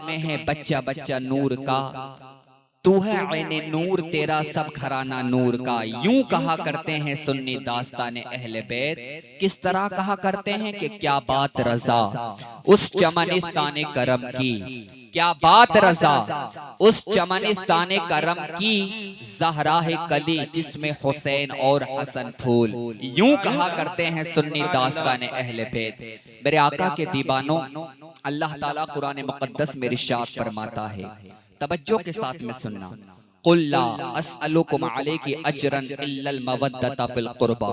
में है बच्चा बच्चा नूर का, तू है ऐने नूर तेरा सब घराना नूर का। यूं कहा करते हैं सुन्नी दास्ताने अहले बैत, किस तरह कहा करते हैं कि क्या बात रजा उस चमनिस्ताने करम की, क्या बात रजा उस चमनिस्ताने करम की, ज़हरा है कली जिसमें हुसैन और हसन फूल। यूं कहा करते हैं सुन्नी दास्ताने अहले बैत। मेरे आका के दीवानों, अल्लाह ताला कुरान मुक़द्दस में इरशाद फरमाता है, तवज्जो के साथ में सुनना, कुल ला अस्अलुकुम अलैहि अजरन इल्लल मवद्दता फिल कुर्बा।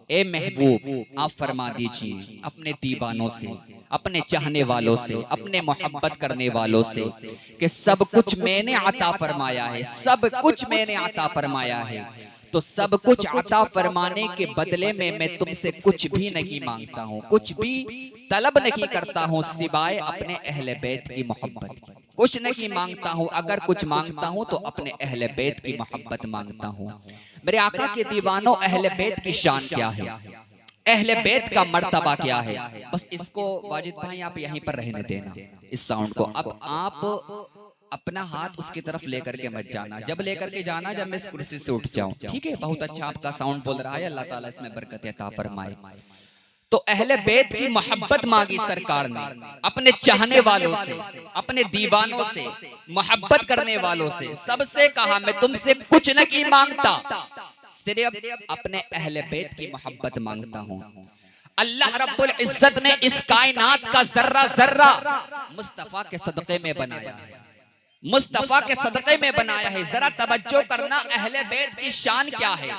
ए महबूब, आप फरमा दीजिए अपने दीवानों से, अपने चाहने वालों से, अपने मोहब्बत करने वालों से कि सब कुछ मैंने अता फरमाया है, सब कुछ मैंने अता फरमाया है, तो सब कुछ अता फरमाने के बदले में मैं तुमसे कुछ भी नहीं मांगता हूँ, कुछ भी तलब नहीं करता हूँ सिवाय अपने अहले बैत की मोहब्बत की। कुछ नहीं मांगता हूँ, अगर कुछ मांगता हूँ तो अपने अहले बैत की मोहब्बत मांगता हूँ। मेरे आका के दीवानों, अहले बैत की शान क्या है, अहले बैत का मर्तबा क्या है, बस इसको वाजिद भाई आप यहीं पर रहने देना इस साउंड को। अब आप अपना हाथ उसकी तरफ लेकर के मत जाना, जब लेकर के जाना जब मैं इस कुर्सी से उठ जाऊं, ठीक है। बहुत अच्छा आपका साउंड बोल रहा है, अल्लाह ताला इसमें बरकत अता फरमाए। तो अहले बैत की मोहब्बत मांगी सरकार ने अपने चाहने वालों से, अपने दीवानों से, मोहब्बत करने वालों से, सबसे कहा मैं तुमसे कुछ नहीं मांगता, सिर्फ अपने अहले बैत की मोहब्बत मांगता हूँ। अल्लाह रब्बुल इज्जत ने इस कायनात का जर्रा जर्रा मुस्तफा के सदक़े में बनाया है, मुस्तफा के सदक़े में बनाया है। जरा तवज्जो करना, अहले बैत की शान क्या है,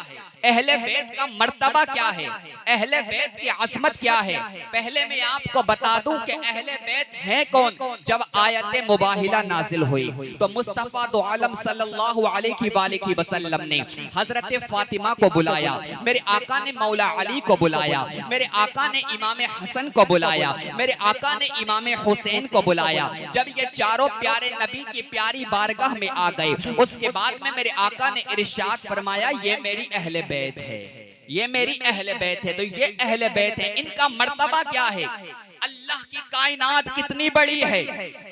अहले बैत का मर्तबा क्या है, अहले बैत की अज़मत क्या है। पहले मैं आपको बता दूं कि अहले बैत है कौन। जब आयत मुबाहिला नाजिल हुई तो मुस्तफा दो आलम सल्लल्लाहु अलैहि वसल्लम ने हजरत फातिमा को बुलाया, मेरे आका ने मौला अली को बुलाया, मेरे आका ने इमाम हसन को बुलाया, मेरे आका ने इमाम हुसैन को बुलाया। जब ये चारों प्यारे नबी की प्यारी बारगाह में आ गए, उसके बाद में मेरे आका ने इरशाद फरमाया, ये मेरी अहले बैत है, ये मेरी अहले बैत है। तो ये अहले बैत है, इनका मर्तबा क्या है। अल्लाह की कायनात कितनी बड़ी है,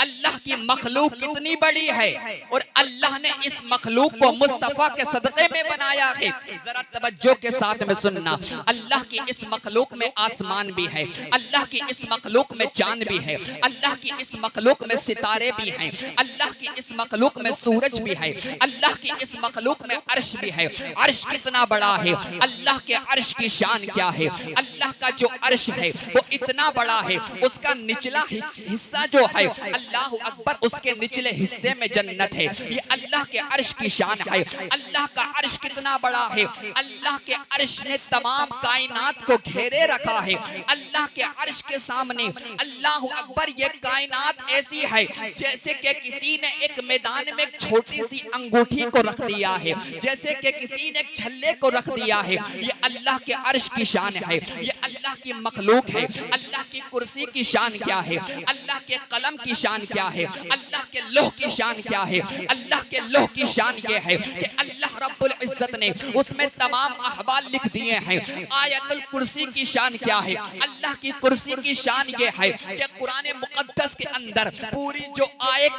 अल्लाह की मखलूक कितनी बड़ी है, और अल्लाह ने इस मखलूक को मुस्तफा के सदक़े में बनाया है। जरा तवज्जो के साथ में सुनना, अल्लाह की इस मखलूक में आसमान भी है, अल्लाह की इस मखलूक में चांद भी है, अल्लाह की इस मखलूक में सितारे भी हैं, अल्लाह की इस मखलूक में सूरज भी है, अल्लाह की इस मखलूक में अर्श भी है। अर्श कितना बड़ा है, अल्लाह के अर्श की शान क्या है। अल्लाह का जो अर्श है वो इतना बड़ा है, उसका निचला हिस्सा जो है, अल्लाह अकबर, उसके निचले हिस्से में जन्नत है। ये अल्लाह के अर्श की शान है। अल्लाह का अर्श कितना बड़ा है, अल्लाह के अर्श ने तमाम कायनात को घेरे रखा है। अल्लाह के अर्श के सामने, अल्लाह अकबर, ये कायनात ऐसी है जैसे कि किसी ने एक मैदान में एक छोटी सी अंगूठी को रख दिया है, जैसे कि किसी ने एक छल्ले को रख दिया है। ये अल्लाह के अर्श की शान है, ये अल्लाह की मखलूक है। अल्लाह की कुर्सी की शान क्या है, अल्लाह के कलम की शान क्या है, अल्लाह के लोह की शान क्या है। अल्लाह के लोह की शान ये है कि अल्लाह रब्बुल इज्जत ने उसमें तमाम अहवाल लिख दिए हैं। आयतुल कुर्सी की शान क्या है, अल्लाह की कुर्सी की शान ये है कि कुरान मुक़द्दस के अंदर पूरी जो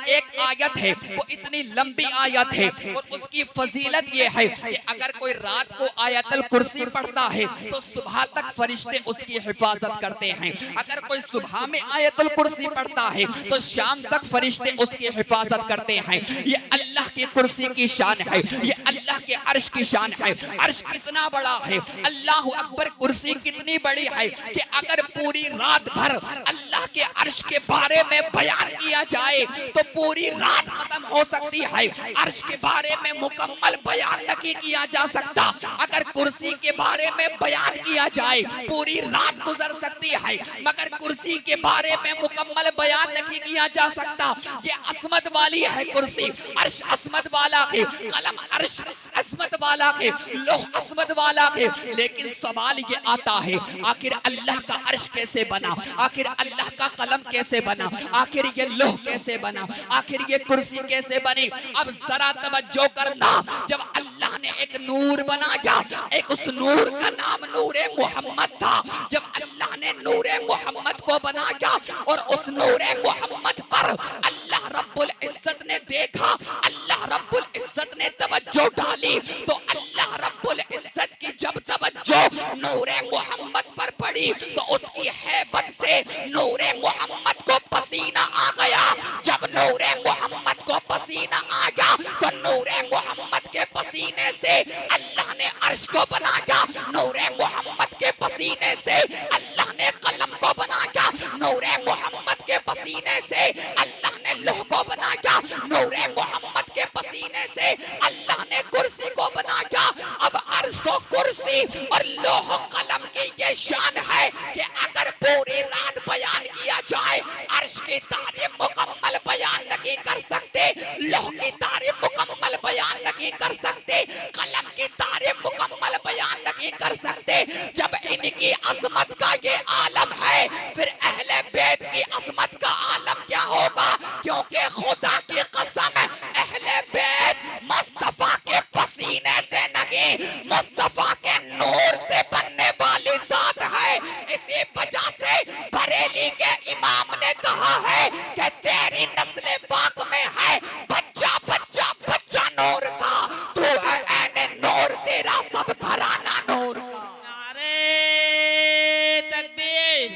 एक आयत है वो इतनी लंबी आयत है, और उसकी फजीलत ये है कि अगर कोई रात को आयतुल कुर्सी पढ़ता है तो सुबह तक फरिश्ते उसकी हिफाजत करते हैं। अगर कोई सुबह में आयतुल कुर्सी पढ़ता है तो शाम तक फरिश्ते उसकी हिफाजत करते हैं। ये अल्लाह की कुर्सी की शान है, ये अल्लाह के अर्श की शान है। अर्श कितना बड़ा है, अल्लाह अकबर, कुर्सी कितनी बड़ी है कि अगर पूरी रात भर अल्लाह के अर्श के बारे में बयान किया जाए तो पूरी रात खत्म हो सकती है। अर्श के बारे में मुकम्मल बयान नहीं किया जा सकता। अगर कुर्सी के बारे में बयान किया जाए पूरी रात गुजर सकती है, मगर कुर्सी के बारे में मुकम्मल बयान नहीं किया जा सकता। ये असमत वाली है कुर्सी, अर्श असमत वाला है, कलम अर्श असमत वाला है, लोह असमत वाला है। लेकिन सवाल ये आता है, आखिर अल्लाह का अर्श कैसे बना, आखिर अल्लाह का कलम कैसे बना, आखिर ये लोह कैसे बना, आखिर ये कुर्सी कैसे बनी। अब जरा तवज्जो करना, जब अल्लाह ने एक नूर बनाया, एक उस नूर का नाम नूरे मोहम्मद था। जब अल्लाह ने नूरे मोहम्मद को बनाया और उस नूरे मोहम्मद पर अल्लाह रब्बुल इज्जत ने देखा, अल्लाह रब्बुल इज्जत ने तवज्जो डाली, तो अल्लाह रब्बुल इज्जत की जब तवज्जो नूरे मोहम्मद पर पड़ी तो उसकी हैबत से नूरे मोहम्मद को पसीना आ गया। जब नूरे मोहम्मद को पसीना आ गया तो नूरे मोहम्मद के पसीने से अल्लाह ने अर्श को बनाया, नूरे मोहम्मद के पसीने से अल्लाह ने कलम को बनाया, नूरे मोहम्मद के पसीने से अल्लाह ने लौह को बनाया, नूरे मोहम्मद के पसीने से अल्लाह ने कुर्सी को बनाया। अब अर्श तो कुर्सी और लौह कलम की ये शान है कि अगर पूरी रात बयान किया जाए अर्श की तारीफ मुकम्मल बयान नहीं कर सकते, लौह की तारीफ मुकम्मल बयान नहीं कर सकते, कलम की तारीफ मुकम्मल बयान नहीं कर सकते। जब इनकी अजमत का ये आलम है फिर अहले बैत की अजमत का आलम क्या होगा? क्योंकि खुदा की कसम अहले बैत मुस्तफा के पसीने से नहीं, मुस्तफा के नूर से बनने वाली जात है। इसी वजह से बरेली के इमाम ने कहा है कि तेरी नस्ल पाक में है बच्चा बच्चा बच्चा नूर का, तू है ऐने नूर, तेरा सब घराना नूर का। नारे तकबीर,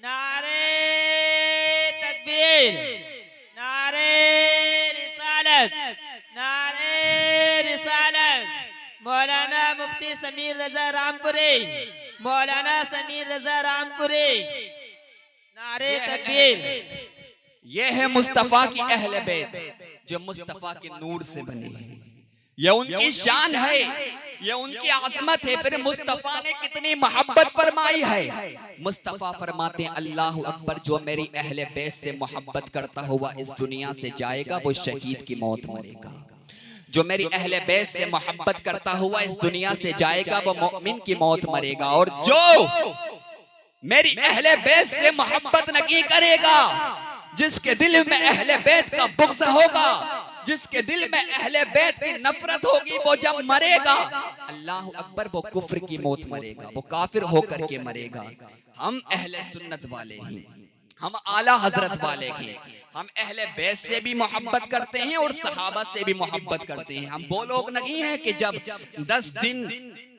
नारे तकबीर, नारे रिसालत, नारे रिसालत। मौलाना मुफ्ती समीर रजा रामपुरी, मौलाना समीर रजा रामपुरी, नारे तकबीर। ये है मुस्तफा की अहले बैत जो मुस्तफा के नूर से बने हैं। ये उनकी शान है, ये उनकी आजमत है। फिर मुस्तफा ने कितनी मोहब्बत फरमाई है। मुस्तफा फरमाते हैं अल्लाह अकबर, जो मेरी अहले बैत से मोहब्बत करता हुआ इस दुनिया से जाएगा वो शहीद की मौत मरेगा। जो मेरी अहले बैत से मोहब्बत करता हुआ इस दुनिया से जाएगा वो मोमिन की मौत मरेगा। और जो मेरी अहले बैत से मोहब्बत नहीं करेगा, जिसके दिल में अहले बैत का बुग़्ज़ होगा, जिसके दिल में अहले बैत की नफरत होगी, वो जब मरेगा अल्लाह अकबर वो कुफ्र की मौत मरेगा, वो काफिर होकर के मरेगा। हम अहले सुन्नत वाले हैं, हम आला हजरत वाले हैं, हम अहले बैत से भी मोहब्बत करते हैं और सहाबा से भी मोहब्बत करते हैं। हम वो लोग नहीं हैं कि जब 10 दिन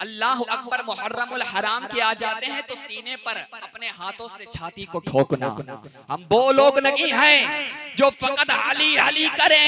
अल्लाह अकबर मुहर्रमुल हराम के आ जाते हैं तो सीने पर अपने हाथों से छाती को ठोकना। हम वो लोग नहीं हैं जो फकत अली अली करें।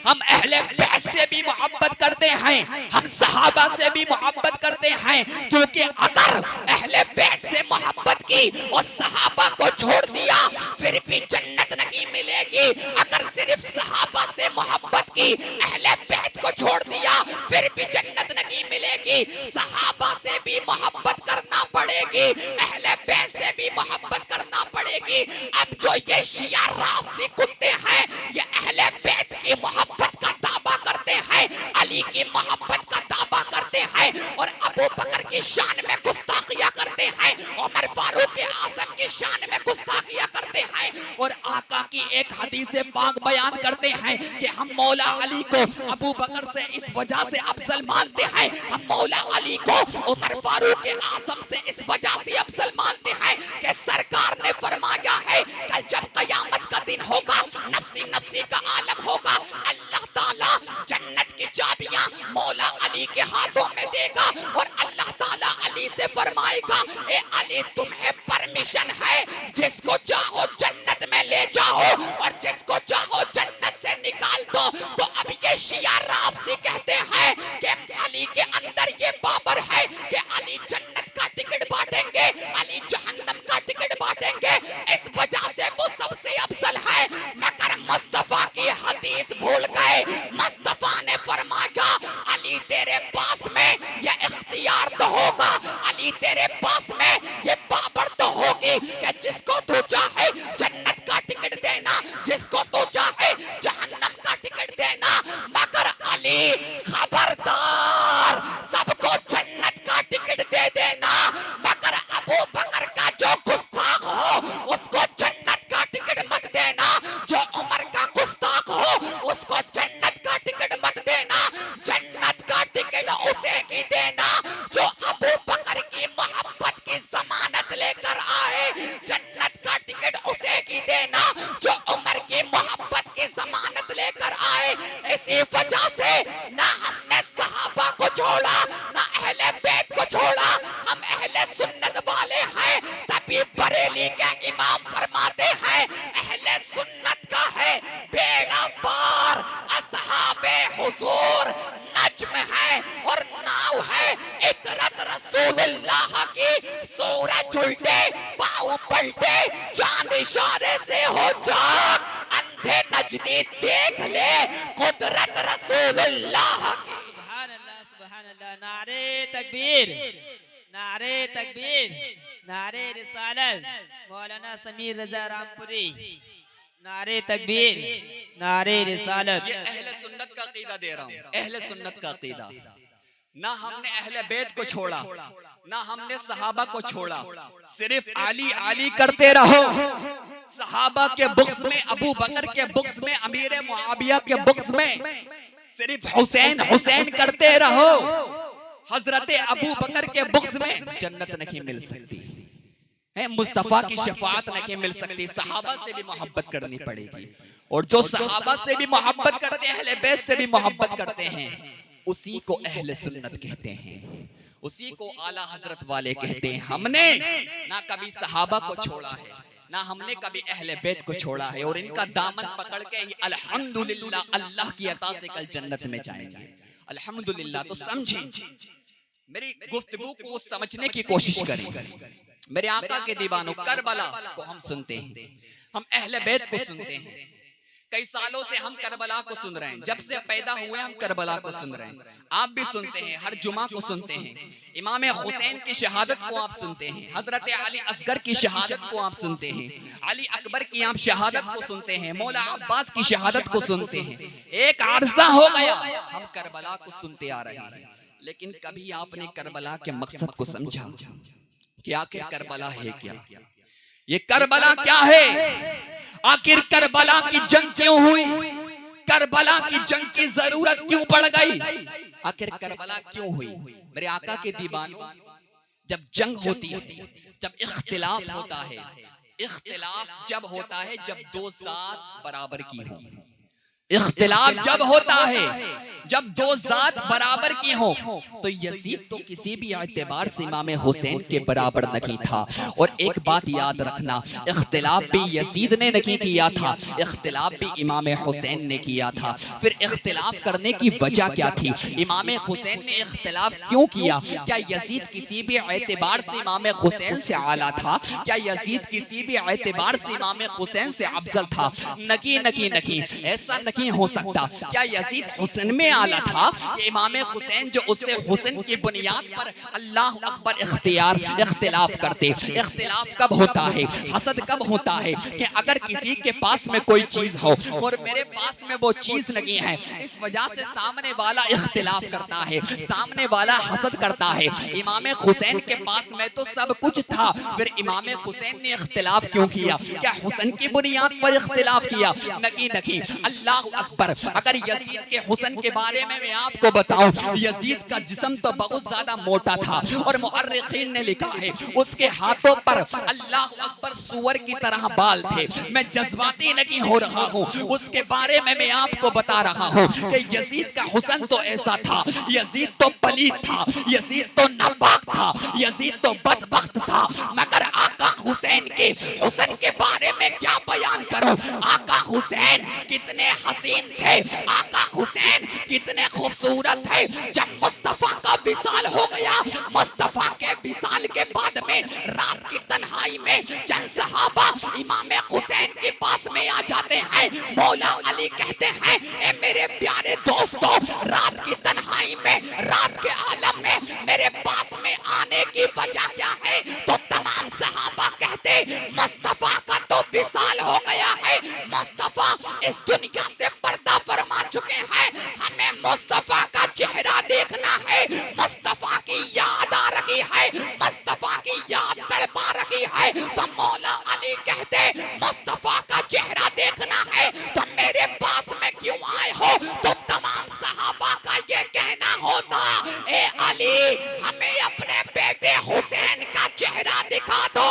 हम अहले बैत से भी मोहब्बत करते हैं, हम सहाबा से भी मोहब्बत करते हैं, क्योंकि अगर अहले बैत से मोहब्बत की और सहाबा को छोड़ दिया फिर भी जन्नत नहीं मिलेगी। अगर सिर्फ सहाबा से मोहब्बत की, अहले बैत को छोड़ दिया फिर भी जन्नत नहीं मिलेगी। सहाबा से भी मोहब्बत करना पड़ेगी, अहले बैत से भी मोहब्बत करना पड़ेगी। अब जो ये शिया राफ़िज़ी कुत्ते हैं ये अहले बैत की मोहब्बत का दावा करते हैं, अली की मोहब्बत का दावा करते हैं और अबू बकर की शान में गुस्ताखियां करते हैं, उमर फारूक आज़म की शान में गुस्ताखियां करते हैं और आका की एक हदीस पाक बयान करते हैं कि हम मौला अली को अबू बकर से इस वजह से अफजल मानते हैं, हम मौला अली को उमर फारूक आज़म से इस वजह से अफजल मानते हैं कि सरकार ने फरमाया है कल जब कयामत का दिन होगा, नफ्सी नफ्सी का आलम होगा, अल्लाह ताला जन्नत की चाबियां मौला अली के हाथों में देगा और अल्लाह ताला अली से फरमाएगा ए अली तुम्हें परमिशन है, जिसको चाहो जन्नत में ले जाओ और जिसको चाहो जन्नत से निकाल दो। तो अब ये शिया राफ़िज़ी कहते हैं कि अली के अंदर ये बाबर है कि अली जन्नत का टिकट बांटेंगे, अली जहन्नम का टिकट बांटेंगे, इस वजह से वो सबसे अफजल है। मगर मुस्तफा की हदीस भूल गए। मुस्तफा ने फरमाया अली तेरे पास में ये इख्तियार तो होगा, अली तेरे पास में ये बाबर तो होगी कि जिसको तू चाहे जन्नत का टिकट देना, जिसको तू चाहे जहन्नम का टिकट देना। मगर अली खबरदार सबको जन्नत का टिकट दे देना, मगर अबू बकर का जो गुस्ताख हो उसको जन्नत का टिकट मत देना, जो उमर का गुस्ताख हो उसको जन्नत का टिकट मत देना। जन्नत का टिकट उसे ही देना जो अबू बकर की मोहब्बत की जमानत लेकर आए, जन्नत का टिकट उसे ही देना जो उमर की मोहब्बत की रसूलुल्लाह की सूरज उल्टे पाँव पलटे चांद इशारे से हो जाग अंधे नजदी देख ले कुदरत रसूलुल्लाह की। सुभान अल्लाह सुभान अल्लाह। नारे तकबीर नारे तकबीर नारे रिसालत मौलाना समीर रजा रामपुरी। नारे तकबीर नारे रिसालत। ये अहले सुन्नत का अकीदा दे रहा हूँ, अहले सुन्नत का अकीदा। ना हमने अहले बैत को छोड़ा, ना हमने सहाबा को छोड़ा, सिर्फ आली आली करते रहो। सहाबा के बुक्स में, अबू बकर के बुक्स में, अमीर मुआविया के बुक्स में सिर्फ हुसैन हुसैन करते रहो। हजरत अबू बकर के बुक्स में जन्नत नहीं मिल सकती है, मुस्तफा की शफाअत नहीं मिल सकती। सहाबा से भी मोहब्बत करनी पड़ेगी, और जो सहाबा से भी मोहब्बत करते हैं, अहले बैत से भी मोहब्बत करते हैं, उसी को अहले सुन्नत कहते हैं, उसी को आला हजरत वाले कहते हैं। हमने ना कभी सहाबा को छोड़ा है, ना हमने कभी अहले बैत को छोड़ा है, और इनका दामन पकड़ के ही अल्हम्दुलिल्लाह अल्लाह की अता से कल जन्नत में जाएंगे। अल्हम्दुलिल्लाह। तो समझें, मेरी गुफ्तगू को समझने की कोशिश करें। मेरे आका के दीवानों, करबला को हम सुनते हैं, हम अहले बैत को सुनते हैं। कई सालों से हम करबला को सुन रहे हैं, जब से पैदा हुए हम करबला को सुन रहे हैं। आप भी सुनते हैं, हर जुमा को सुनते हैं। इमाम हुसैन की शहादत को आप सुनते हैं, हजरत अली असगर की शहादत को आप सुनते हैं, अली अकबर की आप शहादत को सुनते हैं, मौला अब्बास की शहादत को सुनते हैं। एक आरज़ा हो गया, हम करबला को सुनते आ रहे हैं, लेकिन कभी आपने करबला के मकसद को समझा कि आखिर करबला है क्या? ये करबला क्या है? आखिर करबला की जंग क्यों हुई? करबला की जंग की जरूरत क्यों पड़ गई? आखिर करबला क्यों हुई? मेरे आका के दीवानों, जब जंग होती है, जब इख्तिलाफ होता है, इख्तिलाफ जब होता है जब दो जात बराबर की हो। इख्तिलाफ जब होता है जब दो जात बराबर की हो। तो यजीद तो किसी भी एतबार से इमाम हुसैन के बराबर नहीं था। और एक बात याद रखना, इख्तिलाफ भी यजीद ने नहीं किया था, इख्तिलाफ भी इमाम हुसैन ने किया था। फिर इख्तिलाफ करने की वजह क्या थी? इमाम हुसैन ने इख्तिलाफ क्यों किया? क्या यजीद किसी भी एतबार से इमाम हुसैन से आला था? क्या यजीद किसी भी एतबार से इमाम हुसैन से अफजल था? नहीं नहीं नहीं, ऐसा नहीं हो सकता। क्या यजीद हुसैन में आला था? इमाम हुसैन जो उससे हुसैन की बुनियाद पर अल्लाह अकबर इख्तिलाफ करते। इख्तिलाफ कब होता है? हसद कब होता है? कि अगर किसी के पास में कोई चीज हो और मेरे पास में वो चीज नहीं है, इस वजह से सामने वाला इख्तिलाफ करता है, सामने वाला हसद करता है। इमाम हुसैन के पास में तो सब कुछ था, फिर इमाम हुसैन ने इख्तिलाफ क्यों किया? क्या हुसैन की बुनियाद पर इख्तिलाफ किया? नहीं नहीं, अल्लाह अकबर। अगर यजीद के हुस्न के बारे में मैं आपको बताऊं, यजीद का जिस्म तो बहुत ज्यादा मोटा था, और मुअर्रिखीन ने लिखा है उसके हाथों पर अल्लाह अकबर सूअर की तरह बाल थे। मैं जज्बाती नहीं हो रहा हूँ, उसके बारे में मैं आपको बता रहा हूँ कि यजीद का हुस्न तो ऐसा था, यजीद तो पलीद था, यजीद तो नापाक था, यजीद तो बदबख्त था। मगर आका हुसैन के हुस्न के बारे में क्या बयान करूं? आका हुसैन कितने हसीन थे, आका हुसैन कितने खूबसूरत थे। जब मुस्तफा का विसाल हो गया, मुस्तफा के विसाल के बाद में रात की तन्हाई में चंद सहाबा इमाम हुसैन के पास में आ जाते हैं। मौला अली कहते हैं, ए मेरे प्यारे दोस्तों, रात की तन्हाई में, रात के आलम में मेरे पास में आने की वजह क्या है? तो तमाम सहाबा कहते, मुस्तफा का तो विसाल हो गया है, मुस्तफा इस दुनिया से पर्दा फरमा चुके हैं, हमें मुस्तफा का चेहरा देखना है। मुस्तफा की याद आ रही है, मुस्तफा की याद तड़पा रही है। तो मौला अली कहते, मुस्तफा का चेहरा देखना है तो मेरे पास में क्यों आए हो? तो तमाम सहाबा का ये कहना होता, ए अली, हमें अपने बेटे हुसैन का चेहरा दिखा दो।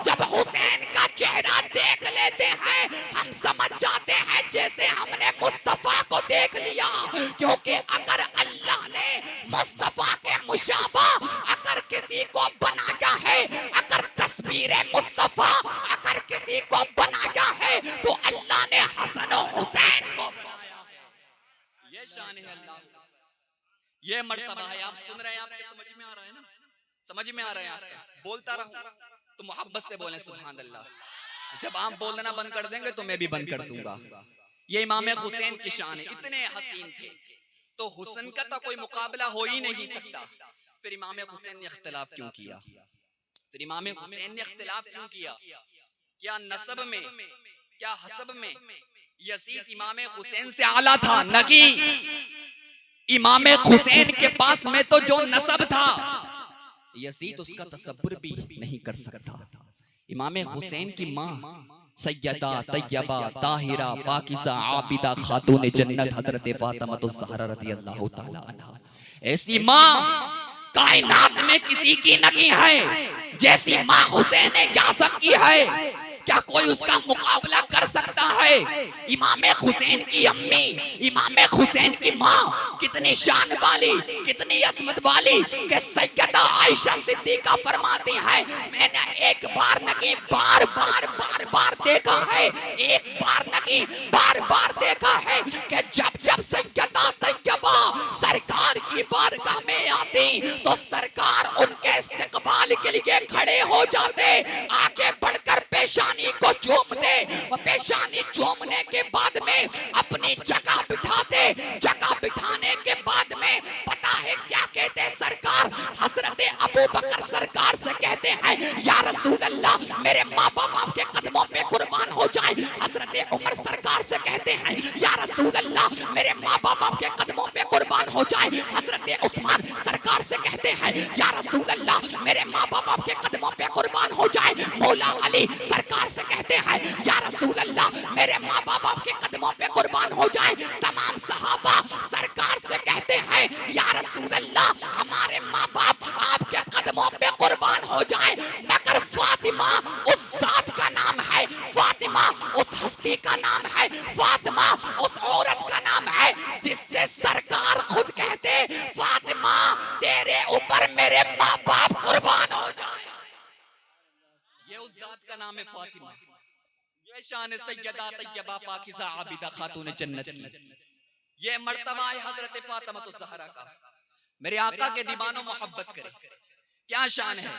जब हुसैन का चेहरा देख लेते हैं, हम समझ जाते हैं जैसे हमने मुस्तफा को देख लिया। क्योंकि अगर अल्लाह ने मुस्तफा के मुशाबा अगर किसी को बनाया है, अगर तस्वीर मुस्तफा अगर किसी को बनाया है, तो अल्लाह ने हसन और हुसैन को बनाया है। ये शान है अल्लाह, ये मर्तबा है। आप सुन रहे हैं, आपके समझ में आ रहा है ना? समझ में आ रहा है आपका? बोलता रहूं तो मोहब्बत से बोलें सुभान अल्लाह। जब आप बोलना बंद कर देंगे तो मैं भी बंद कर दूंगा। ये इमाम हुसैन की शान है, इतने हसीन थे तो हुस्न का तो कोई मुकाबला हो ही नहीं सकता। फिर इमाम हुसैन ने इख्तिलाफ क्यों किया? फिर इमाम हुसैन ने इख्तिलाफ क्यों किया? क्या नसब में, क्या हसब में यजीद इमाम हुसैन से आला था? नहीं, इमाम हुसैन के पास में तो जो नसब था यजीद उसका तसव्वुर भी नहीं कर सकता। इमाम हुसैन की माँ सैयदा तैयबा ताहिरा पाकिज़ा आबिदा खातून जन्नत हजरत फातिमा ज़हरा रज़ियल्लाहु ताला अन्हा, ऐसी माँ कायनात में किसी की नहीं है जैसी माँ हुसैन आज़म की है। क्या कोई उसका मुकाबला कर सकता है? इमाम हुसैन की अम्मी, इमाम हुसैन की माँ कितनी शान वाली, कितनी अजमत वाली कि सैयदा आयशा सिद्दीका फरमाती है, मैंने एक बार नहीं बार बार बार बार देखा है, एक बार नहीं बार बार देखा है कि जब जब सैयदा तैयबा सरकार की बारगाह में आती तो सरकार उनके इस्तकबाल के लिए खड़े हो जाते, आगे बढ़कर पेशानी को चूमते और पेशानी चूमने के बाद में अपनी जगह बिठाते। जगह बिठाने के बाद में पता है क्या कहते? सरकार हजरत अबू बकर सरकार से कहते हैं, या रसूल अल्लाह मेरे माँ बाप आपके कदमों पे कुर्बान हो जाए। हजरत उमर सरकार से कहते हैं, या रसूल अल्लाह मेरे माँ बाप आपके कदमों पे कुर्बान हो जाए। हजरत उस्मान सरकार से कहते हैं, या रसूल अल्लाह मेरे माँ बाप आपके कदमों पे कुर्बान हो जाए। मौला अली सरकार से कहते हैं, या रसूल अल्लाह मेरे माँ बाप आपके कदमों पे कुर्बान हो जाए। तमाम सहाबा सरकार से कहते हैं, या रसूल अल्लाह हमारे माँ बाप आपके कदमों पे कुर्बान हो जाए, मगर फातिमा उस जात का नाम है, फातिमा उस हस्ती का नाम है, फातिमा उस औरत का नाम है जिससे सरकार खुद कहते, फातिमा तेरे ऊपर मेरे माँ बाप कुर्बान हो जाए। ये उस जात का नाम है फातिमा। ये शान है सैयदा तैयबा पाकिज़ा आबिदा खातून जन्नत की। ये मर्तबा है हजरत फातिमा तो ज़हरा का। मेरे आका के दीवानों मोहब्बत करें, क्या शान है।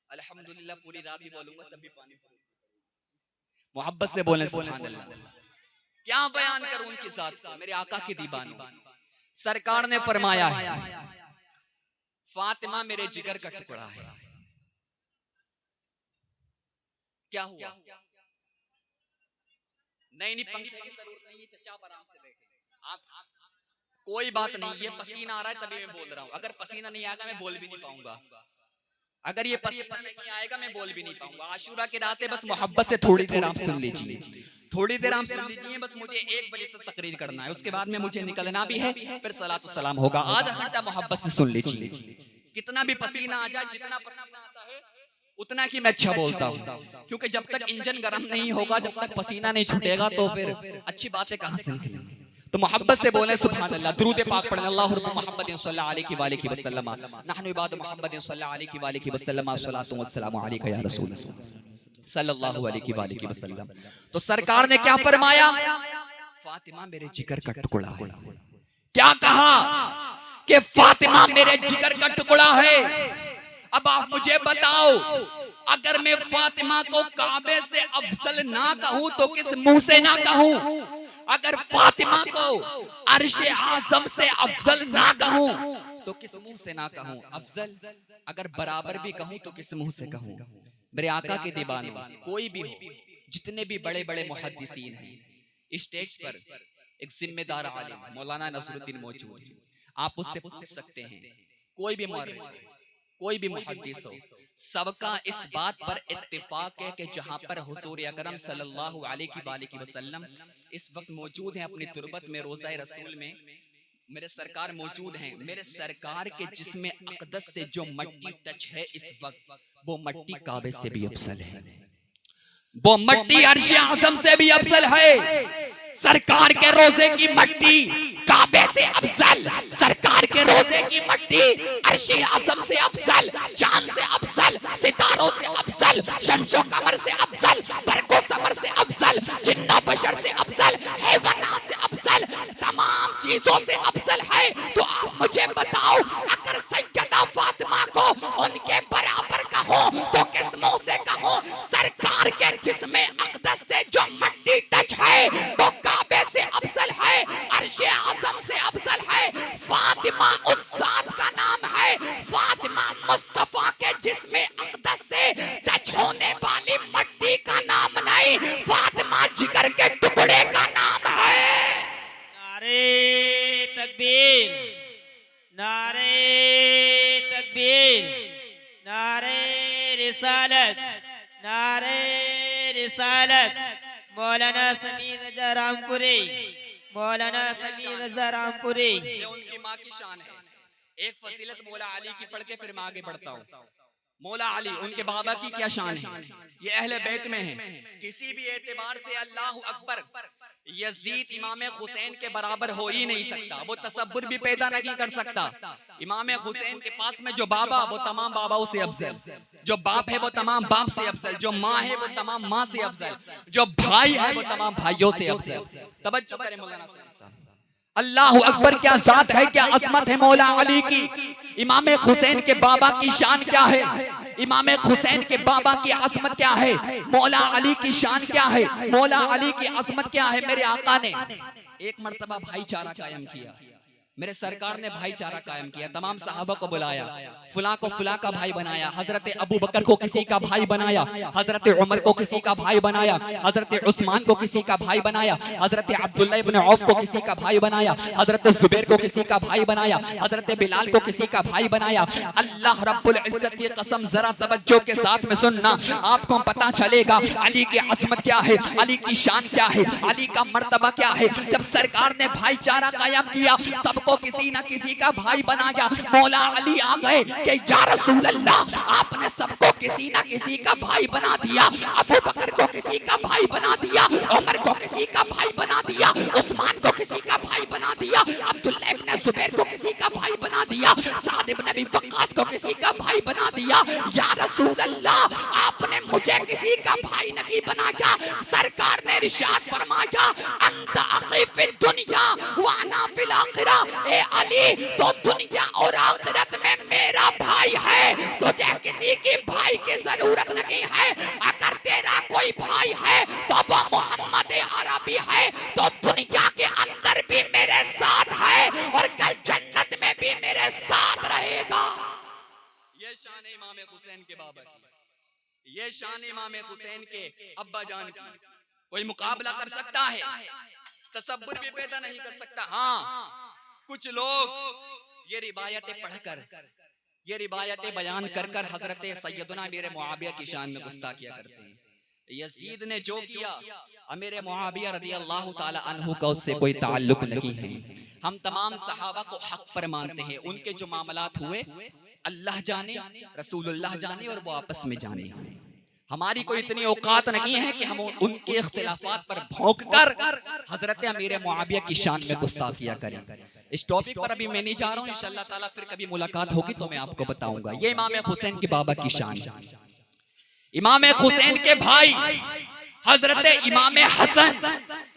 अल्हम्दुलिल्लाह पूरी रात भी बोलूंगा तब भी पानी मोहब्बत से बोलें सुभान अल्लाह। क्या बयान करूं उनकी जात का, मेरे आका के दीवानों। सरकार ने फरमाया है, फातिमा मेरे जिगर का टुकड़ा है। क्या हुआ? नहीं पंखे की जरूरत नहीं है चचा, आप आराम से बैठे। आप कोई बात नहीं, ये पसीना आ रहा है तभी मैं बोल रहा हूँ। अगर पसीना नहीं आएगा मैं बोल भी नहीं पाऊंगा। अगर ये पसीना नहीं आएगा मैं बोल भी नहीं पाऊंगा। आशूरा की रात है, बस मोहब्बत से थोड़ी देर आप सुन लीजिए, थोड़ी देर आप सुन लीजिए। बस मुझे 1 बजे तक तकरीर करना है, उसके बाद में मुझे निकलना भी है, फिर सलातो सलाम होगा। आधा घंटा मोहब्बत से सुन लीजिए। कितना भी पसीना आ जाए, जितना पसीना आता है उतना की मैं अच्छा बोलता हूँ, क्योंकि जब तक इंजन गर्म नहीं होगा, जब तक पसीना नहीं छूटेगा तो फिर अच्छी बातें कहाँ से निकलेंगी। तो मोहब्बत से बोले सुभान अल्लाह, दुरूद पाक पढ़ें। अल्लाहुम्मा मुहम्मदिन सल्लल्लाहु अलैहि वसल्लम नहनु इबाद मुहम्मदिन सल्लल्लाहु अलैहि वसल्लम सलातु वस्सलामु अलैका या रसूल अल्लाह सल्लल्लाहु अलैहि वसल्लम। तो सरकार ने क्या फरमाया? फातिमा मेरे जिगर का टुकड़ा है। क्या कहा कि फातिमा मेरे जिगर का टुकड़ा है। अब आप मुझे बताओ, अगर मैं फातिमा को काबे से अफजल ना कहूं तो किस मुंह से ना कहूं? अगर फातिमा को अर्शे आज़म से अफजल ना कहूं तो किस मुंह से ना कहूं? अफजल अगर बराबर भी कहूं तो किस मुंह से कहूं? मेरे आका के दीवानों, कोई भी हो, जितने भी बड़े बड़े मुहद्दिसीन हैं, स्टेज पर एक जिम्मेदार आलिम मौलाना नसरुद्दीन मौजूद है, आप उससे पूछ सकते हैं। कोई भी मौलवी, कोई भी मुहद्दिस हो, सबका इस बात पर इत्तिफाक है कि जहां पर हुजूर अकरम सल्लल्लाहु अलैहि वसल्लम इस वक्त मौजूद हैं अपनी तुरबत में, रोज़ा रसूल में मेरे सरकार मौजूद हैं। मेरे सरकार के जिस्म अक़दस से जो मट्टी टच है इस वक्त, वो मट्टी काबे से भी अफजल है, वो मट्टी अर्शे आज़म से भी अफजल है। सरकार के रोजे की मट्टी काबे से अफजल, सरकार के रोजे की मट्टी अर्शे आज़म से अफजल, चांद से अफजल, सितारों से अफजल, शम्सो कमर से अफजल, बरको समर से अफजल, जिन्ना बशर से अफजल, हैवानात से अफजल, तमाम चीजों से अफजल है। तो आप मुझे बताओ, अगर सैयदा फातिमा को उनके बराबर कहो तो किस मुंह से कहो। सरकार के जिस्म अक़दस से जो मट्टी टच है वो काबे से अफजल है, अर्शे आज़म से अफजल है। फातिमा उस जात का नाम है, फातिमा मुस्तफा के जिस्म अक़दस से टच होने वाली मट्टी का नाम नहीं, फातिमा जिगर के टुकड़े का नाम है। नारे तकबीर, नारे तकबीर, नारे रिसालत, नारे रिसालत। मौलाना समीर रजा रामपुरी, मौलाना समीर रजा रामपुरी। ये उनकी माँ की शान है। एक फजीलत मौला अली की पढ़ के फिर मैं आगे बढ़ता हूँ। मौला अली उनके बाबा की क्या शान है, ये अहले बैत में है। किसी भी एतबार से अल्लाह अकबर यजीद इमाम हुसैन के बराबर हो ही नहीं सकता, वो तसब्बुर भी पैदा नहीं कर सकता। इमाम हुसैन के पास में जो बाबा वो तमाम बाबाओं से अफजल, जो बाप है वो तमाम बाप से अफजल, जो माँ है वो तमाम माँ से अफजल, जो भाई है वो तमाम भाइयों से अफजल। तवज्जो करें मौलाना साहब। अल्लाह अकबर, क्या जात है, क्या अजमत है मौला अली की। इमाम हुसैन के बाबा की शान क्या है, इमाम हुसैन के बाबा की अजमत क्या है, मौला अली की शान क्या है, मौला अली की अजमत क्या है। मेरे आका ने एक मर्तबा भाईचारा कायम किया, मेरे सरकार ने भाईचारा कायम किया। तमाम सहाबा को बुलाया, फुला को फुला का भाई बनाया, हजरत अबू बकर को किसी का भाई बनाया, हजरत उमर को किसी का भाई बनाया, हजरत उस्मान को किसी का भाई बनाया, हजरत अब्दुल्ला इब्न औफ को किसी का भाई बनाया, हजरत जुबैर को किसी का भाई बनाया, हजरत बिलाल को किसी का भाई बनाया। अल्लाह रब्बुल इज्जत की कसम, जरा तवज्जो के साथ में सुनना, आपको पता चलेगा अली की अजमत क्या है, अली की शान क्या है, अली का मर्तबा क्या है। जब सरकार ने भाईचारा कायम किया, सबको किसी ना किसी का भाई बनाया। मौला अली आ गए कि या रसूल अल्लाह, आपने सबको किसी ना किसी का भाई बना दिया। अबू बकर को किसी का भाई बना दिया, उमर को किसी का भाई बना दिया, उस्मान को किसी का भाई बना दिया, अब्दुल्ला इब्न जुबैर को किसी का भाई बना दिया, साद इब्न अबी वक्कास को किसी का भाई बना दिया। या रसूल अल्लाह, आपने मुझे किसी का भाई नहीं बनाया। सरकार ने इरशाद फरमाया, अंत अखी फिद दुनिया व अना फिल आखिरा। ए अली, तो दुनिया और आखिरत में मेरा भाई है, तुझे किसी की भाई की जरूरत नहीं है। अगर तेरा कोई भाई है तो वो मोहम्मद अरबी है, तो दुनिया के अंदर भी मेरे साथ है और कल जन्नत में भी मेरे साथ रहेगा। ये शान है इमाम हुसैन के बाबा की, ये शान इमाम हुसैन के अब्बा जान की। कोई मुकाबला कर सकता है, तसब्बुर भी पैदा नहीं कर सकता। हाँ, कुछ लोग ये रिवायतें पढ़कर, ये रिवायतें बयान कर कर हजरत सैयदना अमीर मुआविया की शान में गुस्ताखिया करते हैं। यजीद ने जो किया, अमीर मुआविया रज़ी अल्लाह ताला अन्हु का उससे कोई ताल्लुक नहीं है। हम तमाम सहाबा को हक पर मानते हैं, उनके जो मामलात हुए अल्लाह जाने, रसूलुल्लाह जाने और वो आपस में जाने। हमारी कोई इतनी औकात नहीं है कि हम उनके इख्तिलाफात पर भौंक कर हजरत अमीर मुआविया की शान में गुस्ताखिया करें। इस टॉपिक पर अभी मैं नहीं जा रहा हूँ, इंशाअल्लाह ताला फिर कभी मुलाकात होगी तो मैं आपको बताऊंगा। ये इमाम हुसैन के बाबा की शान है। इमाम हुसैन के भाई हजरत इमाम हसन,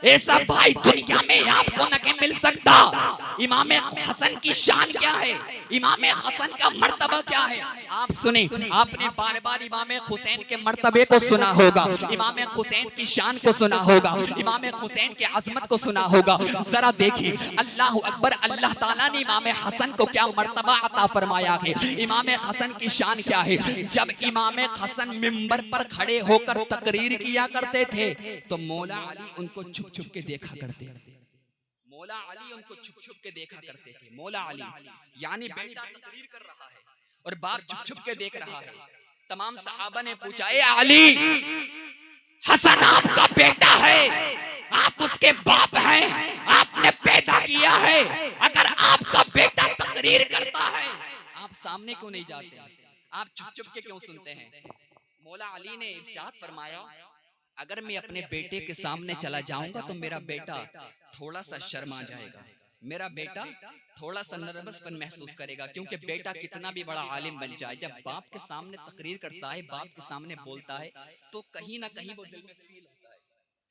ऐसा भाई दुनिया में आपको नहीं मिल सकता। इमाम हसन की शान क्या है, इमाम हसन का मर्तबा क्या है, आप सुने। आपने बार बार इमाम हुसैन के मर्तबे को सुना होगा, इमाम हुसैन की शान को सुना होगा, इमाम हुसैन के अजमत को सुना होगा। जरा देखिए, अल्लाह अकबर, अल्लाह ताला ने इमाम हसन को क्या मर्तबा अता फरमाया है, इमाम हसन की शान क्या है। जब इमाम हसन मिंबर पर खड़े होकर तकरीर किया करते थे तो मौला अली उनको छुप छुप के देखा करते थे, मौला अली उनको छुप छुप के देखा करते थे। मौला अली यानी बेटा तकरीर कर रहा है और बाप छुप छुप के देख रहा है। तमाम सहाबा ने पूछा, ए अली, हसन आपका बेटा है, आप उसके बाप हैं, आपने पैदा किया है, अगर आपका बेटा तकरीर करता है आप सामने क्यों नहीं जाते, आप छुप छुप के क्यों सुनते हैं। मौला अली ने इरशाद फरमाया, अगर मैं अपने बेटे के सामने चला जाऊंगा तो मेरा बेटा थोड़ा सा शर्मा जाएगा, मेरा बेटा थोड़ा सा नर्वसपन महसूस करेगा, क्योंकि बेटा कितना भी बड़ा आलिम बन जाए, जब बाप के सामने तकरीर करता है, बाप के सामने बोलता है, तो कहीं ना कहीं वो दिल में फील होता है,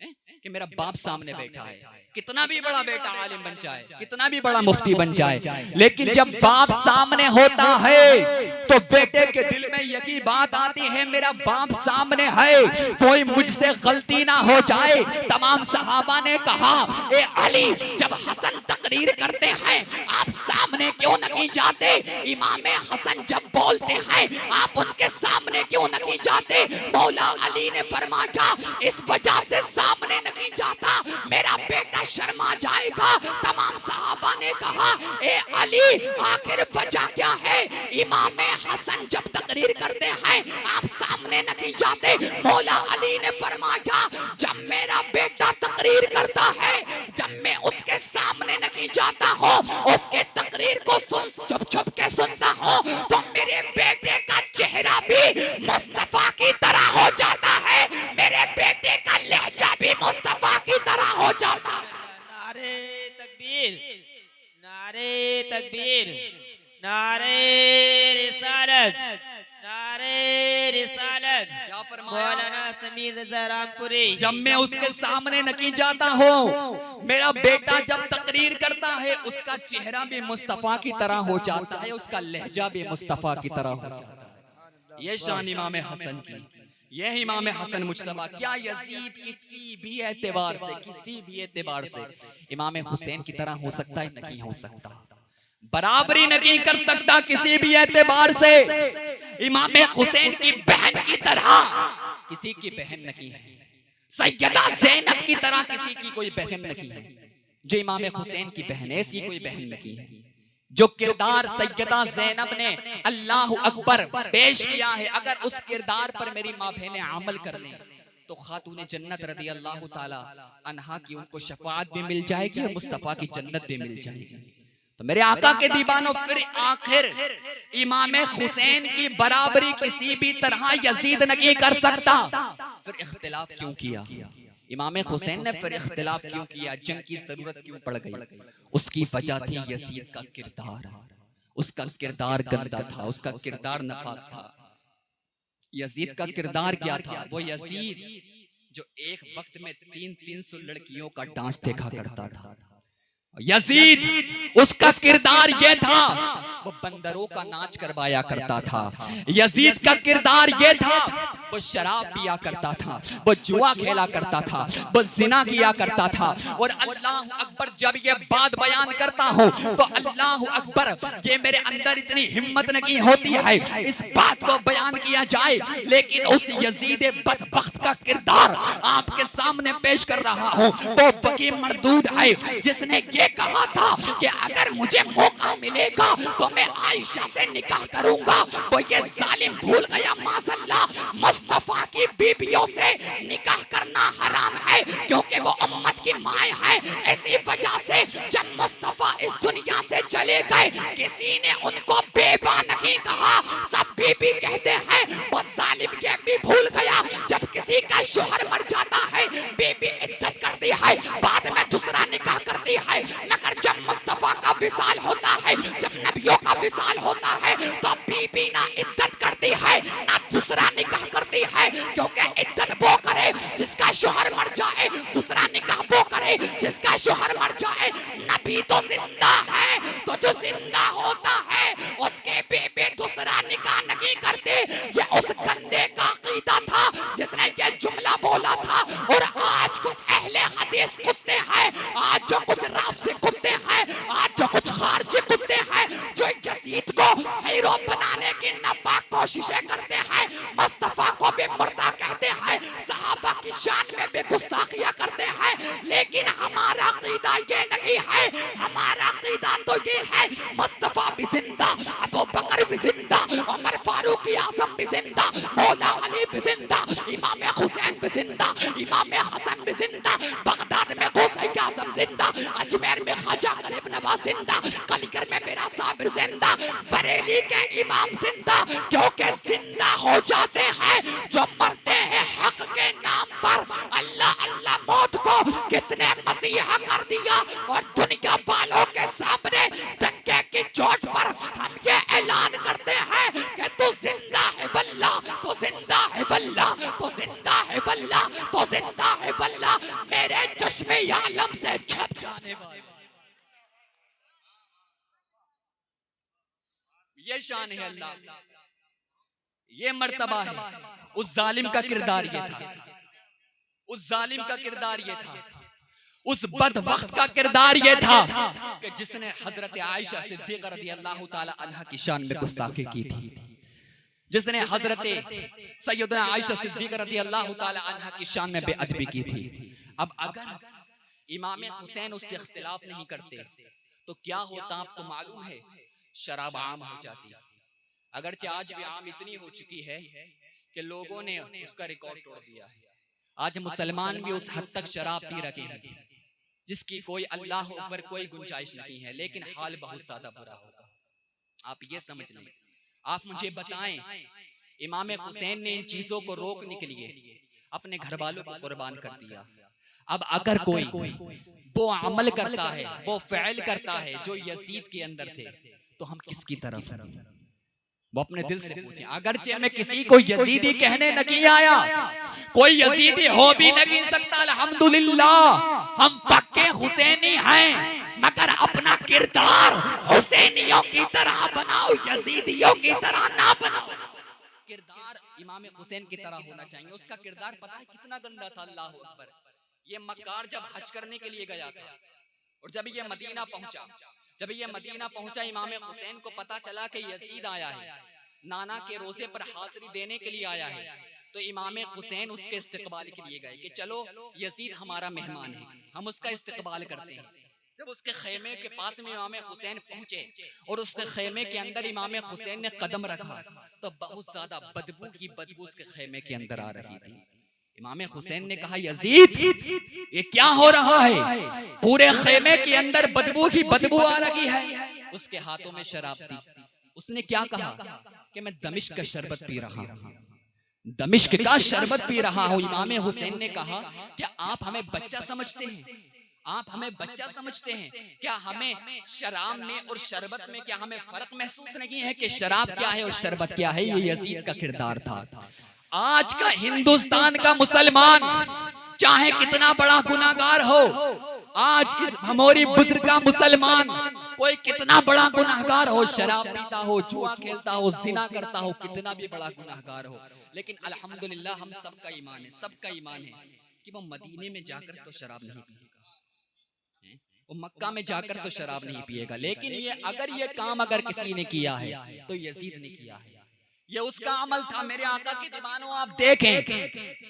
हैं? कि मेरा बाप सामने बैठा है, कितना भी बड़ा बेटा आलिम बन जाए, कितना भी बड़ा मुफ्ती बन जाए, लेकिन जब बाप सामने होता है तो बेटे के दिल में यही बात आती है मेरा बाप सामने है, कोई मुझसे गलती ना हो जाए। तमाम सहाबा ने कहा, ए अली, जब हसन तकरीर करते हैं आप सामने क्यों नहीं जाते? इमाम हसन जब बोलते हैं आप उनके सामने क्यों नहीं जाते? मौला अली ने फरमाया, इस वजह से सामने नहीं जाता, मेरा बेटा शर्मा जाएगा। तमाम सहाबा ने कहा, ए अली, आखिर वजह क्या है? इमाम हसन जब तकरीर करते हैं आप सामने नहीं जाते। मौला अली ने फरमाया, जब मेरा बेटा तकरीर करता है, जब मैं उसके सामने नहीं जाता हूँ, उसके तकरीर को छुप छुप के सुनता हूँ, तो मेरे बेटे का चेहरा भी मुस्तफा की तरह हो जाता है, मेरे बेटे का लहजा भी मुस्तफा की तरह हो जाता है। नारे तकबीर, नारे तकबीर, नारे रिसालत, नारे रिसालत। क्या फरमाया? मौलाना समीर रज़ा रामपुरी। जब मैं उसके सामने नहीं जाता हूँ, मेरा बेटा जब तकरीर करता है, उसका चेहरा भी मुस्तफा की तरह हो जाता है, उसका लहजा भी मुस्तफा की तरह हो जाता है। ये शान इमाम हसन की, यह इमाम हसन मुज्तबा। क्या यजीद किसी भी एतबार से, किसी भी एतबार से इमाम हुसैन की तरह हो सकता है? नहीं हो सकता, बराबरी नहीं कर सकता किसी भी एतबार से। इमाम हुसैन की बहन की तरह किसी की बहन नहीं है, सैयदा ज़ैनब की तरह किसी की कोई बहन नहीं है। जो इमाम हुसैन की बहन है, ऐसी कोई बहन नहीं है। जो किरदार सैयदा ज़ैनब ने अल्लाह अकबर पेश किया है, अगर उस किरदार पर मेरी माँ बहनें अमल कर लें तो खातून जन्नत रज़ी अल्लाह ताला अन्हा की उनको शफाअत भी मिल जाएगी और मुस्तफ़ा की जन्नत भी मिल जाएगी। तो मेरे आका के दीवानों, फिर आखिर इमाम हुसैन की बराबरी किसी भी तरह यजीद नहीं कर सकता। फिर इख्तिलाफ क्यों किया इमाम हुसैन ने? फिर इख्तिलाफ क्यों किया? जंग की जरूरत क्यों पड़ गई? उसकी वजह थी यजीद का किरदार। उसका किरदार गंदा था, उसका किरदार नापाक था। यजीद का किरदार क्या था? वो यजीद जो एक वक्त में 300 लड़कियों का डांस देखा करता था। यजीद उसका किरदार ये था, वो बंदरों का नाच करवाया करता था। यजीद का किरदार ये था, वो शराब पिया करता था, वो जुआ खेला करता था, वो जिना किया करता था। और अल्लाह अकबर जब ये बात बयान करता हूँ तो अल्लाह अकबर, ये मेरे अंदर इतनी हिम्मत नहीं होती है इस बात को बयान किया जाए, लेकिन उस यजीद बदबख्त का किरदार आपके सामने पेश कर रहा हूँ। वो फकीर मरदूद है जिसने ये कहा था कि अगर मुझे मौका मिलेगा तो मैं आयशा से निकाह करूंगा। वो ये जालिम भूल गया माज़अल्लाह, मुस्तफा की बीबियों से निकाह करना हराम है, क्योंकि वो उम्मत की माए है। इसी वजह से जब मुस्तफा इस दुनिया से चले गए, किसी ने उनको बेबा नहीं कहा, सब बीबी कहते हैं। वो जालिम ये भी भूल गया, जब किसी का शोहर मर जाता है बीबी इद्दत करती है, बाद में दूसरा निकाह करती है। मगर जब मुस्तफा का विसाल होता है, जब नबियों का विसाल होता है, तो बीबी ना इद्दत करती है ना दूसरा निकाह करती है, क्योंकि इद्दत वो करे जिसका शोहर मर जाए, दूसरा निकाह वो करे जिसका शोहर मर जाए। नबी तो जिंदा है, तो जो जिंदा होता है उसके बीबी दूसरा निकाह नहीं करते। ये उस गंदे का अकीदा था जिसने ये जुमला बोला था। और आज कुछ अहले हदीस कुत्ते हैं, आज जो कुछ राफसी कुत्ते हैं, आज जो कुछ खारजी कुत्ते हैं, जो यजीद को हीरो बनाने की नापाक कोशिशें करते हैं, मुस्तफा को भी मुर्दा कहते हैं, सहाबा की शान में भी गुस्ताखियां करते हैं। लेकिन हमारा अकीदा ये नहीं है, हमारा अकीदा तो ये है मुस्तफा भी जिंदा, अबू बकर भी जिंदा, उमर फारूक आज़म भी जिंदा, मौला अली भी जिंदा, इमाम हुसैन भी जिंदा, इमाम हसन भी जिंदा, बगदाद में गौसे आज़म जिंदा, अजमेर में ख्वाजा गरीब नवाज जिंदा, कलिकर में मेरा साबिर जिंदा, बरेली के इमाम जिंदा। क्योंकि जिंदा हो जाते हैं जो मरते हैं हक के नाम पर। अल्लाह अल्लाह मौत को किसने मसीहा कर दिया, और दुनिया वालों के सामने धक्के की चोट पर हम ये ऐलान करते हैं कि तू जिंदा है बल्ला, तू जिंदा है बल्ला, तू जिंदा है बल्ला, तू जिंदा है बल्ला। ये शान है अल्लाह, ये मर्तबा है। उस जालिम का किरदार ये था, उस जालिम का किरदार ये था, उस बदबख्त का किरदार ये था कि जिसने हजरत आयशा सिद्दीक़ा रज़ियल्लाहु ताला अन्हा की शान में गुस्ताखी की थी, जिसने हजरत सैयदना आयशा सिद्दीक़ा रज़ियल्लाहु ताला अन्हा की शान में बेअदबी की थी। अब अगर इमाम हुसैन उससे इख्तिलाफ नहीं करते तो क्या होता आपको मालूम है? शराब आम हो जाती। अगरचे आज भी आम इतनी हो चुकी है कि लोगों ने उसका रिकॉर्ड तोड़ दिया है। आज मुसलमान भी उस हद तक शराब पी रखे हैं जिसकी कोई अल्लाह ऊपर कोई गुंजाइश नहीं है, लेकिन हाल बहुत ज्यादा बुरा होगा। आप ये समझ लें। आप मुझे बताएं, इमाम हुसैन ने इन चीजों को रोकने के लिए अपने घर वालों को कुर्बान कर दिया। अब अगर कोई वो अमल करता है, वो फ़ैल करता है जो यजीद के अंदर थे, तो हम किसकी तरफ हैं? वो अपने दिल से पूछें। अगरचे मैं किसी को यजीदी कहने नहीं आया, कोई यजीदी हो भी नहीं सकता, अल्हम्दुलिल्लाह हम पक्के हुसैनी हैं, मगर अपना किरदार हुसैनियों की तरह बनाओ, यजीदियों की तरह ना बनाओ। किरदार इमाम हुसैन की तरह होना चाहिए। उसका किरदार पता है कितना गंदा था? अल्लाह अकबर। ये मक्कार जब हज करने के लिए गया था और जब ये मदीना पहुंचा, इमाम हुसैन को पता चला कि यजीद आया है, नाना के रोजे पर हाजिरी देने के लिए आया है, तो इमाम हुसैन उसके इस्तकबाल के लिए गए कि चलो यजीद हमारा मेहमान है, हम उसका इस्तकबाल करते हैं। जब उसके खेमे के पास में इमाम हुसैन पहुंचे और उसके खेमे के अंदर इमाम हुसैन ने कदम रखा तो बहुत ज्यादा बदबू की बदबू उसके खेमे के अंदर आ रही थी। इमाम हुसैन ने कहा, यजीद ये क्या हो रहा है? पूरे खेमे के अंदर बदबू ही बदबू आ रही है। उसके हाथों में शराब थी। उसने क्या कहा कि मैं दमिश्क का शरबत पी रहा हूं, दमिश्क का शरबत पी रहा हूं। इमाम हुसैन ने कहा, क्या आप हमें बच्चा समझते हैं? आप हमें बच्चा समझते हैं? क्या हमें शराब में और शरबत में क्या हमें फर्क महसूस नहीं है कि शराब क्या है और शरबत क्या है? ये यजीद का किरदार था। आज का हिंदुस्तान का मुसलमान चाहे कितना बड़ा गुनाहगार हो, आज इस भमोरी बुजुर्ग का मुसलमान कोई कितना बड़ा गुनाहगार हो, शराब पीता हो, जुआ खेलता हो, जिना करता हो, कितना भी बड़ा गुनाहगार हो, लेकिन अल्हम्दुलिल्लाह हम सबका ईमान है कि वो मदीने में जाकर तो शराब नहीं पिएगा, वो मक्का में जाकर तो शराब नहीं पिएगा। लेकिन ये काम अगर किसी ने किया है तो यजीद ने किया है। ये उसका अमल था। मेरे आका के दीवानों, आप देखें,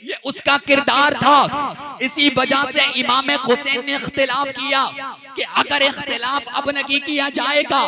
ये उसका किरदार था। इसी वजह से इमाम हुसैन ने इख्तिलाफ किया कि अगर इख्तिलाफ अब नहीं किया जाएगा,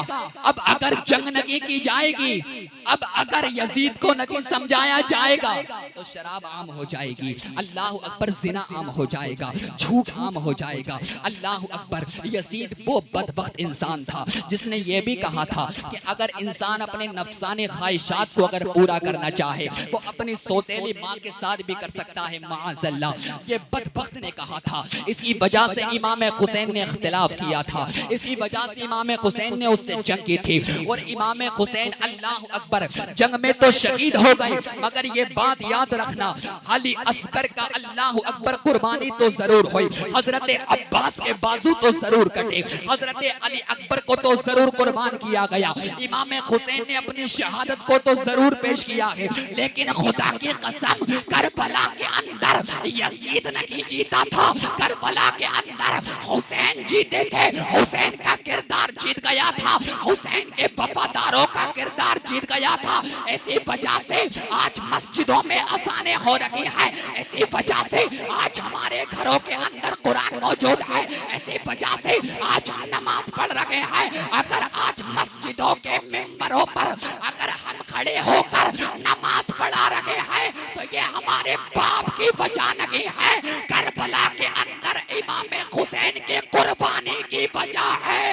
अब अगर जंग नहीं की जाएगी, अब अगर यजीद को नहीं समझाया जाएगा तो शराब आम हो जाएगी, अल्लाह अकबर, जिना आम हो जाएगा, झूठ आम हो जाएगा। अल्लाह अकबर। यजीद वो बदबख्त इंसान था जिसने ये भी कहा था कि अगर इंसान अपने नफसानी ख्वाहिशात को अगर पूरा करना चाहे वो अपनी सौतेली माँ के साथ भी कर सकता है, माअज़ल्लाह, ये बदबख्त ने कहा था। इसी वजह से इमाम हुसैन ने इख्तिलाफ किया था, इसी वजह से इमाम हुसैन ने उससे जंग की थी। और इमाम हुसैन अल्लाह अकबर जंग में तो शहीद हो गए, मगर ये बात याद रखना, अली असगर का अल्लाह अकबर कुर्बानी तो जरूर हुई, हजरत अब्बास के बाजू तो जरूर कटे, हजरत अली अकबर को तो जरूर कुर्बान किया गया, इमाम हुसैन ने अपनी शहादत को तो जरूर पेश किया है। लेकिन खुदा की कसम, करबला के अंदर यजीद नहीं जीता था, करबला के अंदर हुसैन जीते थे। हुसैन का किरदार जीत गया था, हुसैन के वफादारों का किरदार जीत गया था। ऐसी वजह से आज मस्जिदों में अज़ानें हो रही है, ऐसी वजह से आज हमारे घरों के अंदर कुरान मौजूद है, ऐसी वजह से आज हम नमाज पढ़ रहे हैं। अगर आज मस्जिदों के मिंबरों पर अगर हम खड़े होकर नमाज पढ़ा रहे हैं तो ये हमारे बाप की वजह नहीं है, करबला के अंदर इमाम हुसैन के कुर्बानी की वजह है,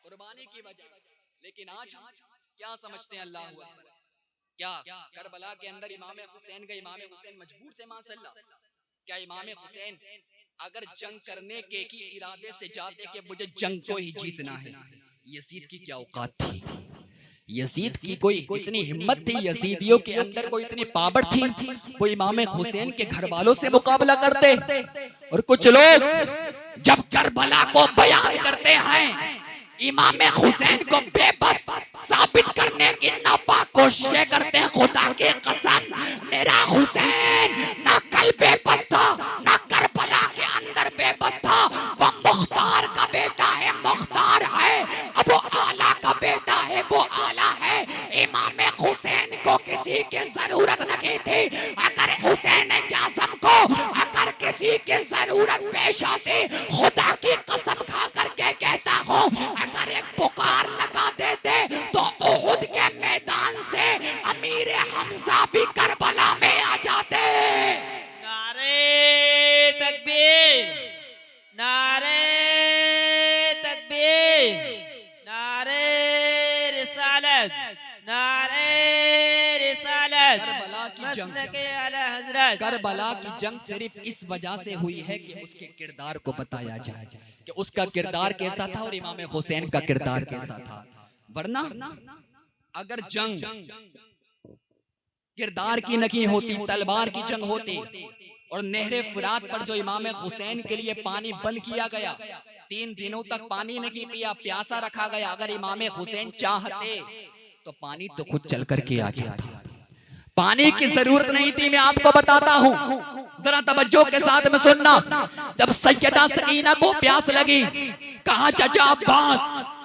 कुर्बानी की वजह। लेकिन आज क्या समझते हैं? अल्लाह अकबर, क्या करबला के अंदर इमाम हुसैन मजबूर थे? माशाअल्लाह, क्या इमाम हुसैन अगर जंग करने के की इरादे से जाते कि मुझे जंग को ही जीतना है, यजीद की क्या औकात थी? यजीद की कोई इतनी हिम्मत थी? यजीदियों के अंदर कोई इतनी पावर थी? वो इमाम हुसैन के घर वालों से मुकाबला करते? और कुछ लोग जब करबला को बयान करते हैं, इमाम हुसैन को बेबस साबित साबित करने की नापाक कोशिशें करते हैं। खुदा की कसम, मेरा हुसैन ना कल बेबस था, ना करबला के अंदर बेबस था। वो मुख्तार का बेटा है, मुख्तार है। अब वो आला का बेटा है, वो आला है। इमाम हुसैन को किसी की जरूरत नहीं थी। अगर हुसैन आज़म को अगर किसी की जरूरत पेश आती, खुदा की कसम खा करके कहता हूँ, अगर एक पुकार लगा देते तो उहुद के मैदान से अमीर हमजा भी करबला में आ जाते। नारे तकबीर, नारे तकबीर, नारे रिसालत, नारे रिसालत। करबला की जंग, मसलके आला हजरत। करबला की जंग सिर्फ इस वजह से हुई है कि उसके किरदार को बताया जाए कि उसका किरदार कैसा था और इमाम हुसैन का किरदार कैसा था। वरना अगर जंग किरदार की नहीं होती, तलवार की जंग होती, और नहरे फुरात पर जो इमाम हुसैन के लिए पानी बंद किया गया, 3 दिनों तक पानी नहीं पिया, प्यासा रखा गया, अगर इमाम हुसैन चाहते तो पानी तो खुद चल करके आ जाता। पानी की जरूरत नहीं थी। मैं आपको बताता हूँ, जरा तवज्जो के साथ में सुनना। जब सैयदा सकीना को प्यास लगी, कहा चाचा अब्बास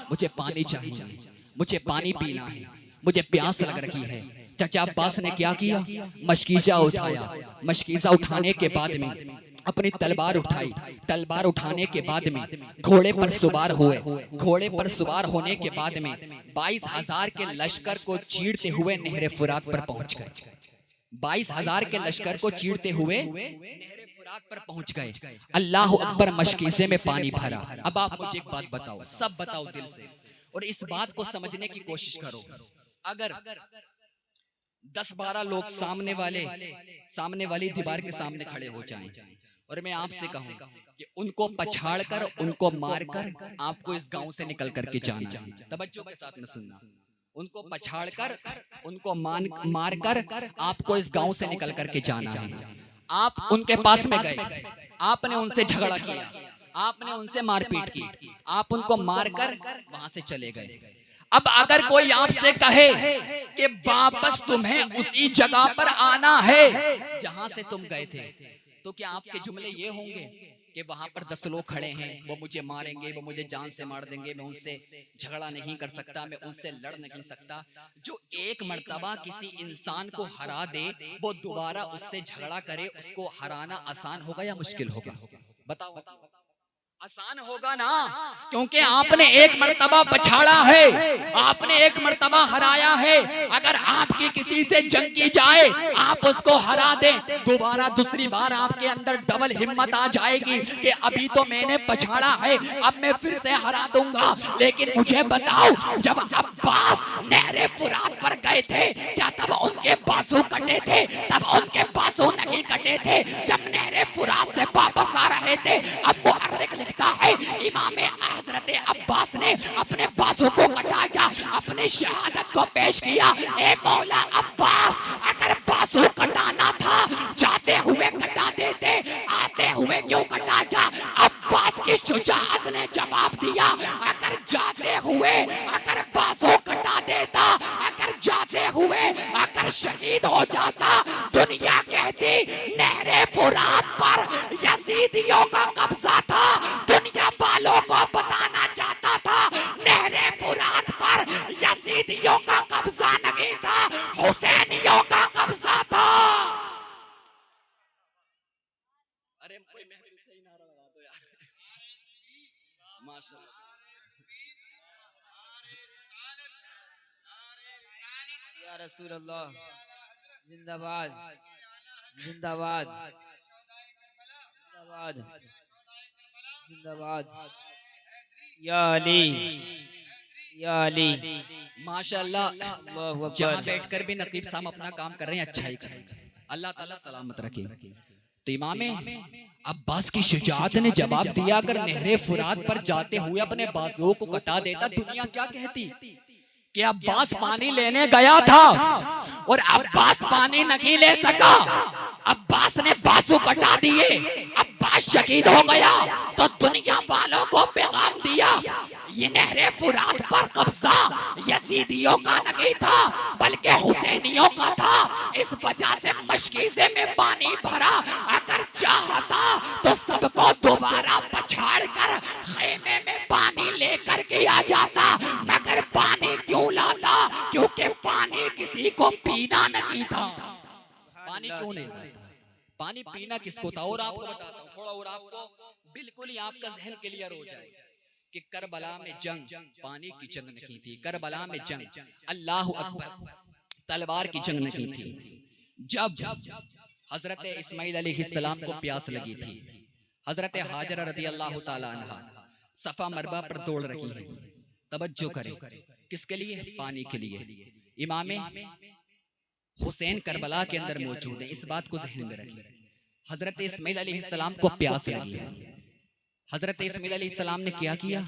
मुझे पानी चाहिए, मुझे पानी पीना है, मुझे प्यास लग रही है। चाचा अब्बास ने क्या किया? मशकीजा उठाया। मशकीजा उठाने के बाद में अपनी तलवार उठाई। तलवार उठाने के बाद में घोड़े पर सवार हुए। घोड़े पर सवार होने के बाद में 22,000 के लश्कर को चीरते हुए नहरे फुरात पर पहुंच गए। 22,000 के लश्कर को चीरते हुए नहरे फुरात पर पहुंच गए। अल्लाह अकबर, मशकीजे में पानी भरा। अब आप मुझे एक बात बताओ, सब बताओ दिल से, और इस बात को समझने की कोशिश करो। अगर 10-12 लोग सामने वाली दीवार के सामने खड़े हो जाएं और मैं आपसे कहूं कि उनको पछाड़कर, उनको मारकर आपको इस गांव से निकल करके जाना है, तवज्जो के साथ में सुनना। उनको पछाड़कर, उनको मारकर आपको इस गांव से निकल करके जाना है। आप उनके पास में गए, आपने उनसे झगड़ा किया, आपने उनसे मारपीट की, आप उनको मारकर वहां से चले गए। अब अगर कोई आपसे कहे कि वापस तुम्हें उसी जगह पर आना है जहां से तुम गए थे, तो क्या आपके जुमले ये होंगे कि वहां पर 10 लोग खड़े हैं, वो मुझे मारेंगे, वो मुझे जान से मार देंगे, मैं उनसे झगड़ा नहीं कर सकता, मैं उनसे लड़ नहीं सकता? जो एक मर्तबा किसी इंसान को हरा दे, वो दोबारा उससे झगड़ा करे, उसको हराना आसान होगा या मुश्किल होगा? बताओ। आसान होगा ना, क्योंकि आपने एक मर्तबा पछाड़ा है, आपने एक मर्तबा हराया है। अगर आपकी किसी से जंग की जाए, आप उसको हरा दें, दोबारा दूसरी बार आपके अंदर डबल हिम्मत आ जाएगी कि अभी तो मैंने पछाड़ा है, अब मैं फिर से हरा दूंगा। लेकिन मुझे बताओ, जब अब्बास नहरे फुरात पर गए थे, क्या तब उनके बाजू कटे थे? तब उनके बाजू नहीं कटे थे। जब नहरे फुरात से वापस आ रहे थे, अब मुअर्रिख लिखता है, इमाम हजरत अब्बास ने अपने बाजू को कटाया, अपनी शहादत को पेश किया। ए मौला अब्बास, अगर बाजू कटाना था जाते हुए कटा देते, आते हुए क्यों कटाया? अब्बास की शुजाअत ने जवाब दिया, अगर जाते हुए अगर बाजू कटा देता, अगर जाते हुए अगर शहीद हो जाता, दुनिया कहती नहरे फुरात पर यजीदियों का कब्जा था। दुनिया वालों को बताना चाहता था, नहरे फुरात पर यजीदियों का कब्जा नहीं था, हुसैनियों का कब्जा था। अरे कोई महफिल से ही नारा लगा दो यार, माशाअल्लाह। या रसूल अल्लाह, जिंदाबाद, जिंदाबाद, जिंदाबाद, जिंदाबाद। या अली, या अली। माशाअल्लाह, अल्लाहु जहाँ अकबर। बैठकर भी नकीब साहब अपना काम कर रहे हैं, अच्छा ही कर रहे हैं, अल्लाह ताला सलामत रखे। तो इमाम अब्बास की शुजाअत ने जवाब दिया, अगर नहरे फुरात पर जाते हुए अपने बाजुओं को कटा देता, दुनिया क्या कहती कि अब्बास पानी लेने गया था और अब्बास पानी नहीं ले सका, अब्बास ने बाजू कटा दिए, अब्बास शहीद हो गया, तो दुनिया वालों को पैगाम दिया, ये नहरे फुरात पर कब्जा यजीदियों का नहीं था बल्कि हुसैनियों का था। इस वजह से मशकीज़े में पानी भरा, अगर चाहता तो सबको दोबारा पछाड़ कर खेमे में पानी लेकर के आ जाता, मगर पानी क्यों लाता? क्योंकि पानी किसी को पीना नहीं था। पानी क्यों नहीं लाता? पानी पीना किसको था? और आपको बताता हूँ थोड़ा, और आपको बिल्कुल ही आपका जहन क्लियर हो जाएगा कि करबला में जंग पानी की जंग नहीं थी। करबला में जंग अल्लाह अकबर तलवार की जंग नहीं थी। जब हजरत इस्माइल अलैहिस्सलाम को प्यास लगी थी, हजरत हाजरा रदी अल्लाह ताला अन्हा सफा मरबा पर दौड़ रही है। तवज्जो करें, किसके लिए? पानी के लिए। इमाम हुसैन करबला के अंदर मौजूद है, इस बात को जहन में रखें। हजरत इस्माइल अलैहिस्सलाम को प्यास लगी। हजरत इस्माइल अलैहिस्सलाम ने क्या किया?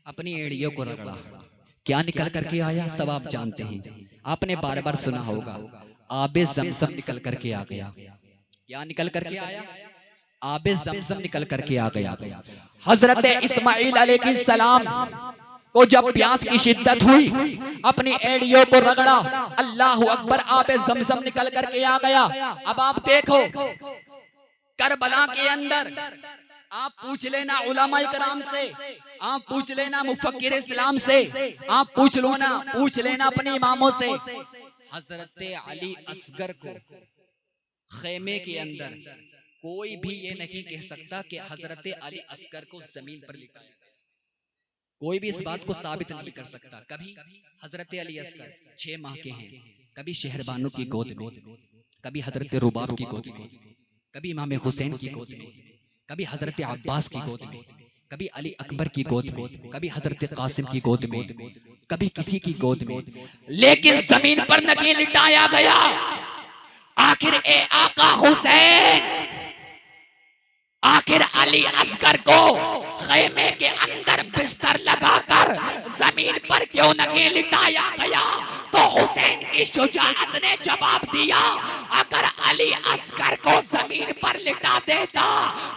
अपनी एड़ियों को रगड़ा। क्या निकल करके आया? सब आप जानते हैं, आपने बार बार सुना होगा, आबे ज़मज़म निकल करके आ गया। क्या निकल करके आया? आबे ज़मज़म निकल करके आ गया। हजरत इस्माइल अलैहिस्सलाम को जब प्यास की शिद्दत हुई, अपनी एड़ियों को रगड़ा, अल्लाह अकबर, आबे ज़मज़म निकल करके आ गया। अब आप देखो करबला के अंदर, आप पूछ लेना उलमा इकराम से, आप पूछ लेना मुफक्किर इस्लाम से, आप पूछ लेना अपने इमामों से, हजरत अली असगर को खेमे के अंदर कोई भी ये नहीं कह सकता कि हजरत अली असगर को जमीन पर लिटाया। कोई भी इस बात को साबित नहीं कर सकता। कभी हजरत अली असगर 6 माह के हैं, कभी शहरबानों की गोद में, कभी हजरत रुबाब की गोद में, कभी इमाम हुसैन की गोद में, कभी हजरत अब्बास की गोद में, कभी अली अकबर की गोद में, कभी हजरत कासिम की गोद में, कभी किसी की गोद में, लेकिन जमीन पर नहीं लिटाया गया। आखिर ए आका हुसैन, आखिर अली असगर को खेमे के अंदर बिस्तर लगाकर जमीन पर क्यों नहीं लिटाया गया? तो हुसैन की शुजाअत ने जवाब दिया, अगर अली असगर को जमीन पर लिटा देता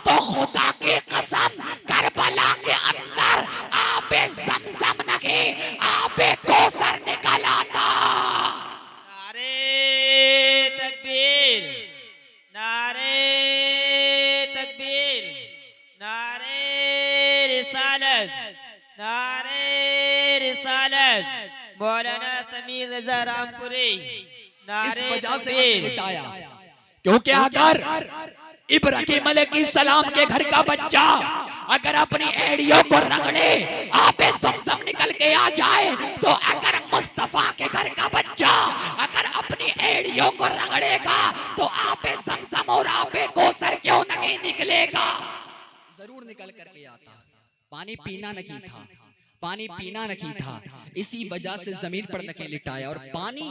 तो खुदा की कसम करबला के अंदर आबे ज़मज़म नहीं, आबे कौसर निकल आता। नारे तकबीर, नारे तकबीर, नारे रिसालत, नारे रिसालत, मौलाना समीर रजा रामपुरी, नारे इस वजह से तकबीर। लिटाया क्योंकि अगर इब्राहिम अलैहिस्सलाम के घर का बच्चा अगर अपनी एड़ियों को रगड़े, आपे ज़मज़म निकल के आ जाए, तो अगर मुस्तफा के घर का बच्चा अगर अपनी एड़ियों को रगड़ेगा तो आपे ज़मज़म और आपे कौसर क्यों नहीं निकलेगा? जरूर निकल करके आता। पानी पीना नहीं था, पानी पीना नहीं था, इसी वजह से जमीन पर नहीं लिटाया। और पानी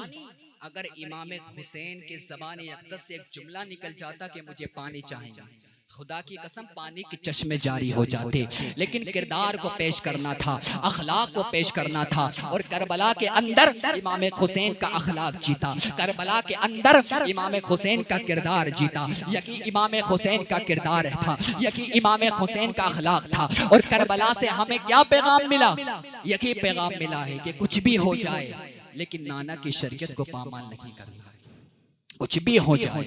अगर इमाम हुसैन के ज़बान अक़दस से एक जुमला निकल जाता कि मुझे पानी चाहिए, खुदा की कसम पानी के चश्मे जारी हो जाते। लेकिन किरदार को पेश करना था, अखलाक को पेश करना था, और करबला के अंदर इमाम हुसैन का अखलाक जीता, करबला के अंदर इमाम हुसैन का किरदार जीता। यकी इमाम हुसैन का किरदार था, यकी इमाम हुसैन का अखलाक था। और करबला से हमें क्या पैगाम मिला? यही पैगाम मिला है कि कुछ भी हो जाए लेकिन नाना की शरीयत को पामाल नहीं करना है। कुछ भी हो जाए,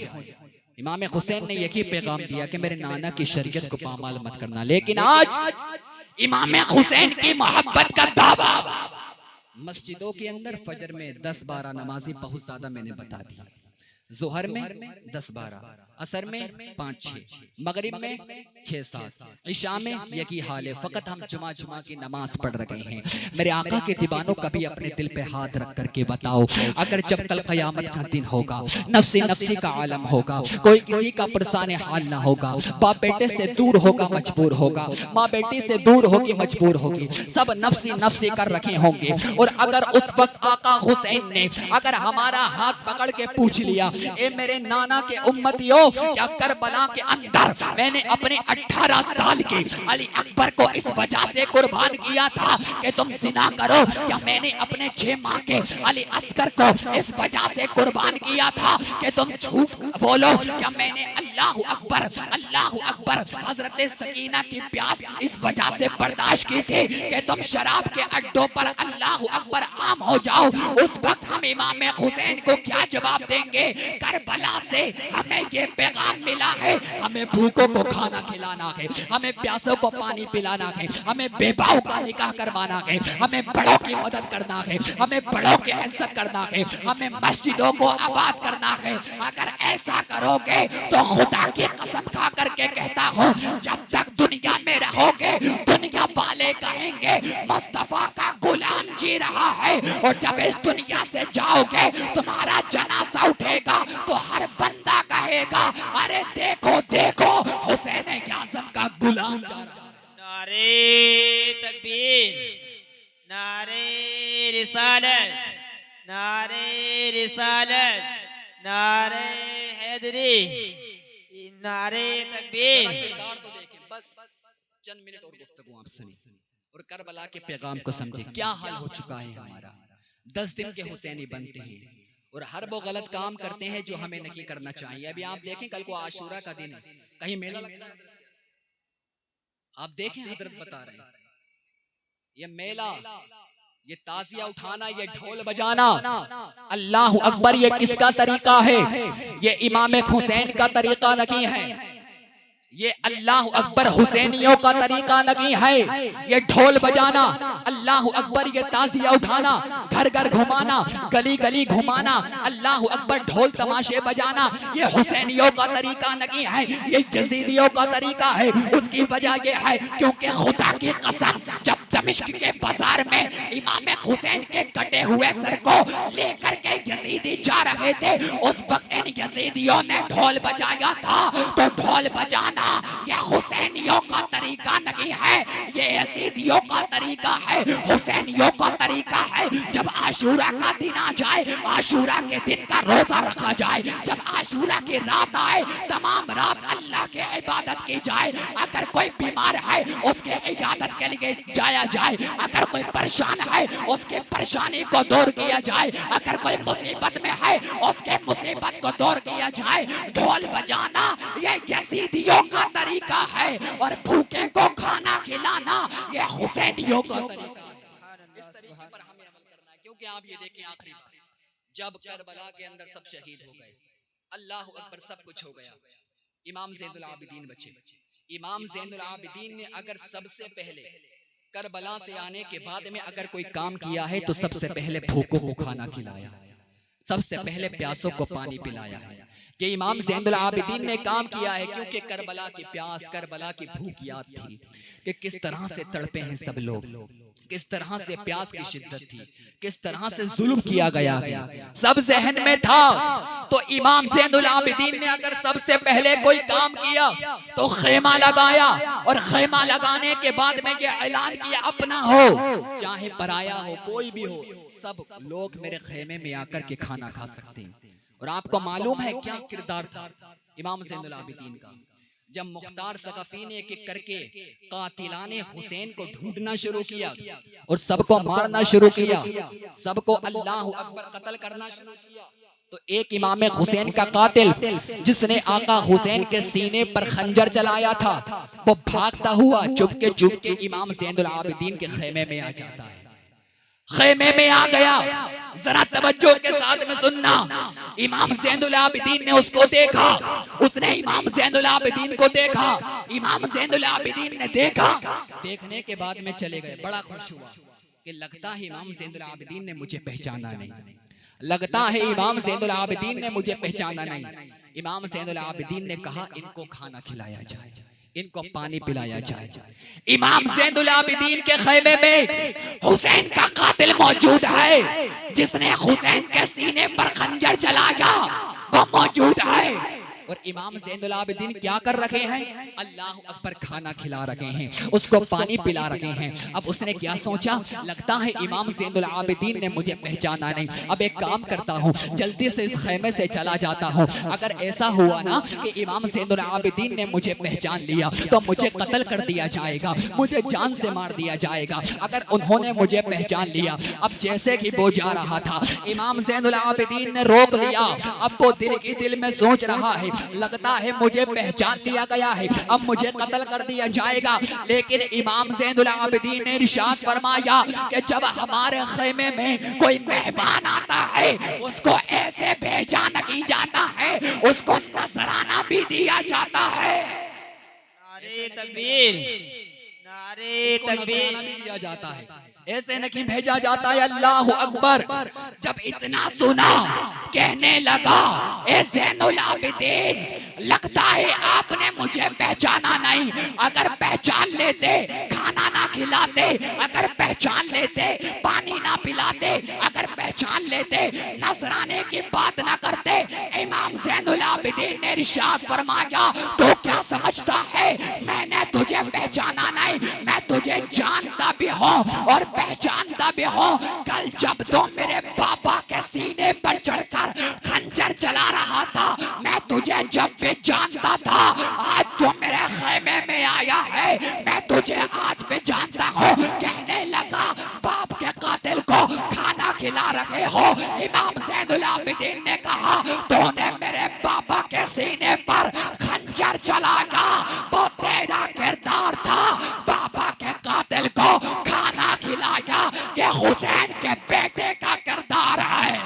इमाम हुसैन ने यही पैगाम दिया कि मेरे नाना की शरीयत को पामाल मत करना। लेकिन आज इमाम हुसैन की मोहब्बत का दावा मस्जिदों के अंदर फजर में 10-12 नमाजी बहुत ज्यादा मैंने बता दिया, जोहर में 10-12, असर में 5-6, मगरिब में 6-7, इशा में यही हाल है। फकत हम जुमा की नमाज पढ़ रहे हैं। मेरे आका के दीवानों कभी अपने दिल पे हाथ रख करके बताओ, अगर जब कल क़यामत का दिन होगा, नफ्सी नफ्सी का आलम होगा, कोई किसी का परेशान हाल ना होगा, बाप बेटे से दूर होगा मजबूर होगा, माँ बेटी से दूर होगी मजबूर होगी, सब नफ्सी नफ्सी कर रखे होंगे। और अगर उस वक्त आका हुसैन ने अगर हमारा हाथ पकड़ के पूछ लिया, ए मेरे नाना के उम्मतियों, क्या करबला के अंदर मैंने अपने 18 साल के अली अकबर को इस वजह से कुर्बान किया था कि तुम जिना करो? क्या मैंने अपने 6 माह के अली असगर को इस वजह से कुर्बान किया था कि तुम झूठ बोलो? क्या मैंने अल्लाह अकबर हजरत सकीना की प्यास इस वजह से बर्दाश्त की थी कि तुम शराब के अड्डों पर अल्लाह अकबर आम हो जाओ? उस वक्त हम इमाम हुसैन को क्या जवाब देंगे? करबला से हमें ये पैगाम मिला है, हमें भूखों को खाना खिलाना है, हमें प्यासों को पानी पिलाना है, हमें बेबाओं का निकाह करवाना है, हमें बड़ों की मदद करना है, हमें बड़ों की इज्जत करना है, हमें मस्जिदों को आबाद करना है। अगर ऐसा करोगे तो खुदा की कसम खा करके कहता हूँ, जब तक दुनिया में रहोगे दुनिया वाले कहेंगे मुस्तफा का गुलाम जी रहा है, और जब इस दुनिया से जाओगे तुम्हारा जनाजा उठेगा तो हर बंदा कहेगा अरे देखो देखो हुसैन आज़म का गुलाम जा रहा है। नारे तकबीर, नारे रिसालत, नारे रिसालत, नारे हैदरी, नारे तकबीर। किरदार तो देखें, बस चंद मिनट और गुफ्तगू आप सुनिए और करबला के पैगाम को समझे। क्या हाल हो चुका है हमारा। 10 दिन के हुसैनी बनते हैं और हर वो गलत काम करते हैं जो हमें नहीं करना चाहिए। अभी आप देखें, कल को आशूरा का दिन है, कहीं मेला लगता है, आप देखें हजरत बता रहे हैं, ये मेला, ये ताजिया उठाना, ये ढोल बजाना, अल्लाह अकबर, ये किसका तरीका है? ये इमाम हुसैन का तरीका नहीं है, ये अल्लाह अकबर हुसैनियों का तरीका नहीं है। ये ढोल बजाना, अल्लाह अकबर, ये ताजिया उठाना, घर घर घुमाना, गली गली घुमाना, अल्लाह अकबर, ढोल तमाशे बजाना, ये हुसैनियों का तरीका नहीं है, ये यजीदियों का तरीका है। उसकी वजह ये है क्योंकि खुदा की कसम, जब दमिश्क के बाजार में इमाम हुसैन के कटे हुए सर को लेकर के यजीदी जा रहे थे, उस वक्त इन यजीदियों ने ढोल बजाया था। तो ढोल बजाना ये हुसैनियों का तरीका नहीं है, ये यजीदियों का तरीका है, हुसैनियों का तरीका है। जब आशूरा का दिन आ जाए, आशूरा के दिन का रोजा रखा जाए, जब आशूरा की रात आए, तमाम रात अल्लाह के इबादत की जाए। अगर कोई बीमार है उसके इबादत के लिए जाया जाए, अगर कोई परेशान है उसके परेशानी को दूर किया जाए, अगर कोई मुसीबत में है उसके मुसीबत को दूर किया जाए। ढोल बजाना ये यजीदियों का तरीका है और भूखे को खाना खिलाना ये हुसैनियों का तरीका है। इस तरीके पर हमें अमल करना है, क्योंकि आप ये देखें, आखिरी बात, जब करबला के अंदर सब शहीद हो गए, अल्लाह अकबर, सब कुछ हो गया, इमाम ज़ैनुल आबिदीन बचे। इमाम ज़ैनुल आबिदीन ने अगर सबसे पहले करबला से आने के बाद में अगर कोई काम किया है तो सबसे पहले भूखों को खाना खिलाया, सबसे पहले प्यासों को पानी पिलाया है। कि इमाम ज़ैनुल आबिदीन ने काम किया है, क्योंकि करबला की प्यास, करबला की भूख याद थी कि किस तरह से तड़पे हैं सब लोग, किस तरह से प्यास की शिद्दत थी, किस तरह से जुल्म किया गया है, सब जहन में था। तो इमाम ज़ैनुल आबिदीन ने अगर सबसे पहले कोई काम किया तो खेमा लगाया, और खेमा लगाने के बाद में ये ऐलान किया, अपना हो चाहे पराया हो, कोई भी हो, सब लोग मेरे खेमे में आकर के खाना खा सकते हैं। और आपको मालूम है क्या किरदार था इमाम ज़ैनुल आबिदीन का? जब मुख्तार सकफी ने एक एक करके कातिलाने हुसैन को ढूंढना शुरू किया और सबको मारना शुरू किया, सबको अल्लाह अकबर कत्ल करना शुरू किया, तो एक इमाम हुसैन का कातिल जिसने आका हुसैन के सीने पर खंजर चलाया था, वो भागता हुआ चुपके इमाम ज़ैनुल आबिदीन के खेमे में आ जाता है। खेमे में आ गया, जरा तवज्जो के साथ में सुनना। इमाम ज़ैनुल आबिदीन ने उसको देखा, उसने इमाम ज़ैनुल आबिदीन को देखा, इमाम ज़ैनुल आबिदीन ने देखा, देखने के बाद में चले गए। बड़ा खुश हुआ कि लगता है इमाम ज़ैनुल आबिदीन ने मुझे पहचाना नहीं, लगता है इमाम ज़ैनुल आबिदीन ने मुझे पहचाना नहीं। इमाम ज़ैनुल आबिदीन ने कहा, इनको खाना खिलाया जाए, इनको पानी पिलाया जाए। इमाम ज़ैनुल आबिदीन के खैमे में हुसैन का कातिल मौजूद है, जिसने हुसैन के सीने पर खंजर चलाया, वो मौजूद है। और इमाम ज़ैनुल आबिदीन क्या कर रखे हैं? अल्लाह अकबर खाना खिला रखे हैं, उसको पानी पिला रखे हैं। अब उसने क्या सोचा, लगता है इमाम ज़ैनुल आबिदीन ने मुझे पहचाना नहीं, अब एक काम करता हूँ, जल्दी से इस खैमे से चला जाता हूँ। अगर ऐसा हुआ ना कि इमाम ज़ैनुल आबिदीन ने मुझे पहचान लिया तो मुझे कत्ल कर दिया जाएगा, मुझे जान से मार दिया जाएगा। अगर उन्होंने मुझे पहचान लिया, अब जैसे कि वो जा रहा था, इमाम ज़ैनुल आबिदीन ने रोक लिया। अब वो दिल में सोच रहा है, लगता है मुझे पहचान लिया गया है, अब मुझे कत्ल कर दिया जाएगा। लेकिन इमाम ज़ैनुल आबिदीन ने इरशाद फरमाया कि जब हमारे खैमे में कोई मेहमान आता है, उसको ऐसे भेजा नहीं जाता है, उसको नजराना भी दिया जाता है। नारे तकबीर, नारे तकबीर भी दिया जाता है, ऐसे नहीं भेजा जाता है। अल्लाह अकबर। जब इतना सुना, कहने लगा, ए ज़ैनुल आबिदीन, लगता है आपने मुझे पहचाना नहीं। अगर पहचान लेते खाना ना खिलाते, अगर पहचान लेते पानी ना पिलाते, अगर पहचान लेते नजराने की बात ना करते। इमाम ज़ैनुल आबिदीन ने इरशाद फरमाया, तो क्या समझता है मैंने तुझे पहचाना नहीं? मैं तुझे जानता भी हूँ और पहचानता भी हूँ। कल जब तो मेरे पापा के सीने पर चढ़कर खंजर चला रहा था, मैं तुझे जब भी जानता था। आज तो मेरे खैमे में आया है, मैं तुझे आज भी जानता हूँ। कहने लगा, बाप के कातिल को खाना खिला रहे हो। इमाम ज़ैनुल आबिदीन ने कहा, तूने मेरे पापा के सीने पर खंजर चलाया, वो तेरा किरदार था। बाबा के कातिल को खाना खिलाया, ये हुसैन के बेटे का किरदार है।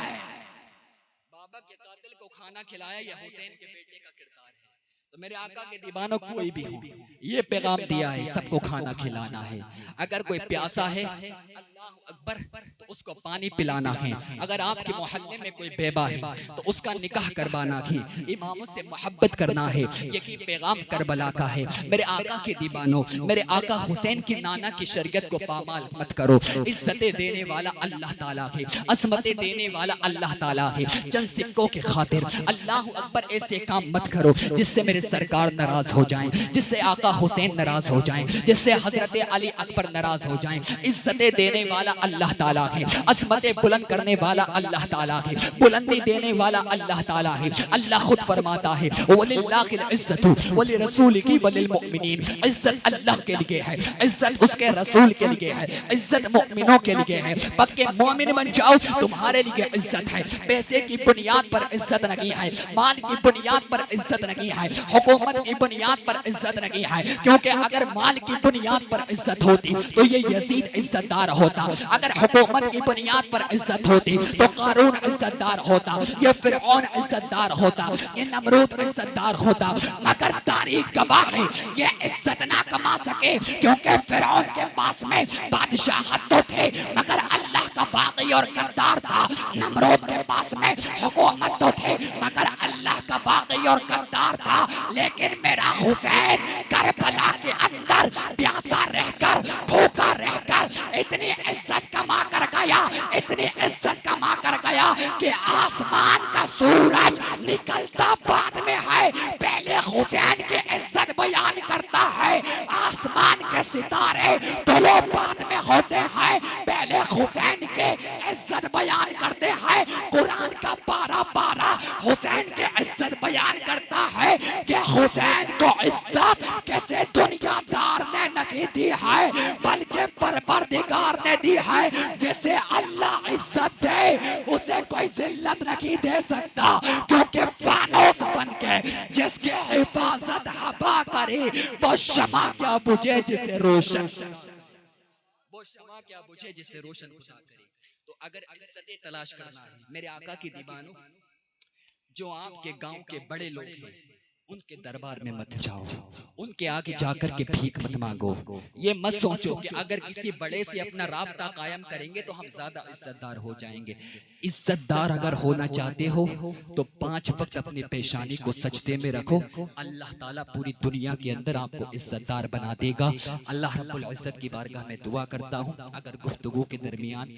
बाबा के कातिल को खाना खिलाया, ये हुसैन के बेटे का किरदार है। तो मेरे आका के दीवानों, कोई भी हो, ये पैगाम दिया है, सबको खाना खिलाना है। अगर कोई प्यासा है, अल्लाह अकबर, तो उसको पानी पिलाना है। अगर आपके मोहल्ले में कोई बेबा है तो उसका निकाह करवाना है, इमामों से मोहब्बत करना है। यही पैगाम करबला का है। मेरे आका के दीवानों, मेरे आका हुसैन की नाना की शरीयत को पामाल मत करो। इज्जतें देने वाला अल्लाह ताला है, असमतें देने वाला अल्लाह ताला है। चंद सिक्कों के खातिर अल्लाह अकबर ऐसे काम मत करो जिससे मेरे सरकार नाराज हो जाएं, जिससे आका हुसैन नाराज हो जाएं, जिससे हजरत अली अकबर नाराज हो जाएं। इज्जतें देने वाला अल्लाह ताला है, असमतें बुलंद करने वाला अल्लाह ताला है, बुलंदी देने वाला अल्लाह ताला है। अल्लाह खुद फरमाता है, वलिल्लाहिल इज्जतु वलिरसूलिही वलिलमुमिनीन। इज्जत अल्लाह के लिए है, इज्जत उसके रसूल के लिए है, इज्जत मोमिनों के लिए है। पक्के मोमिन बन जाओ, तुम्हारे लिए इज्जत है। पैसे की बुनियाद पर इज्जत नहीं है, माल की बुनियाद पर इज्जत नहीं है, हुकूमत की बुनियाद पर इज्जत नहीं है। क्योंकि अगर माल की बुनियाद पर इज्जत होती तो ये यजीद इज्जतदार होता। अगर हुकूमत की बुनियाद पर इज्जत होती तो कारून इज्जतदार होता, ये फिरऔन इज्जतदार होता, ये नमरूद इज्जतदार होता। मगर तारीख गवाह है, ये इज्जत ना कमा सके, क्योंकि फिरऔन के पास में बादशाहत तो थे मगर अल्लाह का बागी और गद्दार था। नमरूद के पास में हुकूमत तो थे मगर अल्लाह का बागी और गद्दार था। लेकिन मेरा हुसैन करबला के अंदर प्यासा रहकर, भूखा रहकर इतनी इज्जत कमा कर गया, इतनी इज्जत कमा कर गया कि आसमान का सूरज निकलता बाद में है, पहले हुसैन की इज्जत बयान करता है। आसमान के सितारे तुलो बाद में होते हैं, पहले हुसैन के इज्जत बयान करते हैं। कुरान का 12 हुसैन की इज्जत बयान करता है कि हुसैन को इज्जत कैसे दुनियादार ने नहीं दी है, बल्कि परवरदिगार ने दी है। जैसे अल्लाह इज्जत दे, उसे कोई जिल्लत नहीं दे सकता, क्योंकि फानूस बन के जिसकी हिफाजत हवा करे, वो शमा क्या बुझे जिसे रोशन, वो शमा क्या बुझे जिसे रोशन खुदा करे। तो अगर इज्जतें तलाश करना है मेरे आका की दीवानों, जो आपके गांव के बड़े लोग हैं उनके दरबार में मत जाओ, उनके आगे जाकर के भीख मत मांगो। ये मत सोचो कि अगर किसी बड़े से अपना राब्ता कायम करेंगे तो हम ज्यादा इज्जतदार हो जाएंगे। इज्जतदार अगर होना चाहते हो तो 5 वक्त अपनी पेशानी को सजदे में रखो, अल्लाह ताला पूरी दुनिया के अंदर आपको इज्जतदार बना देगा। अल्लाह रब्बुल इज्जत की बारगाह में दुआ करता हूँ, अगर गुफ्तगू के दरमियान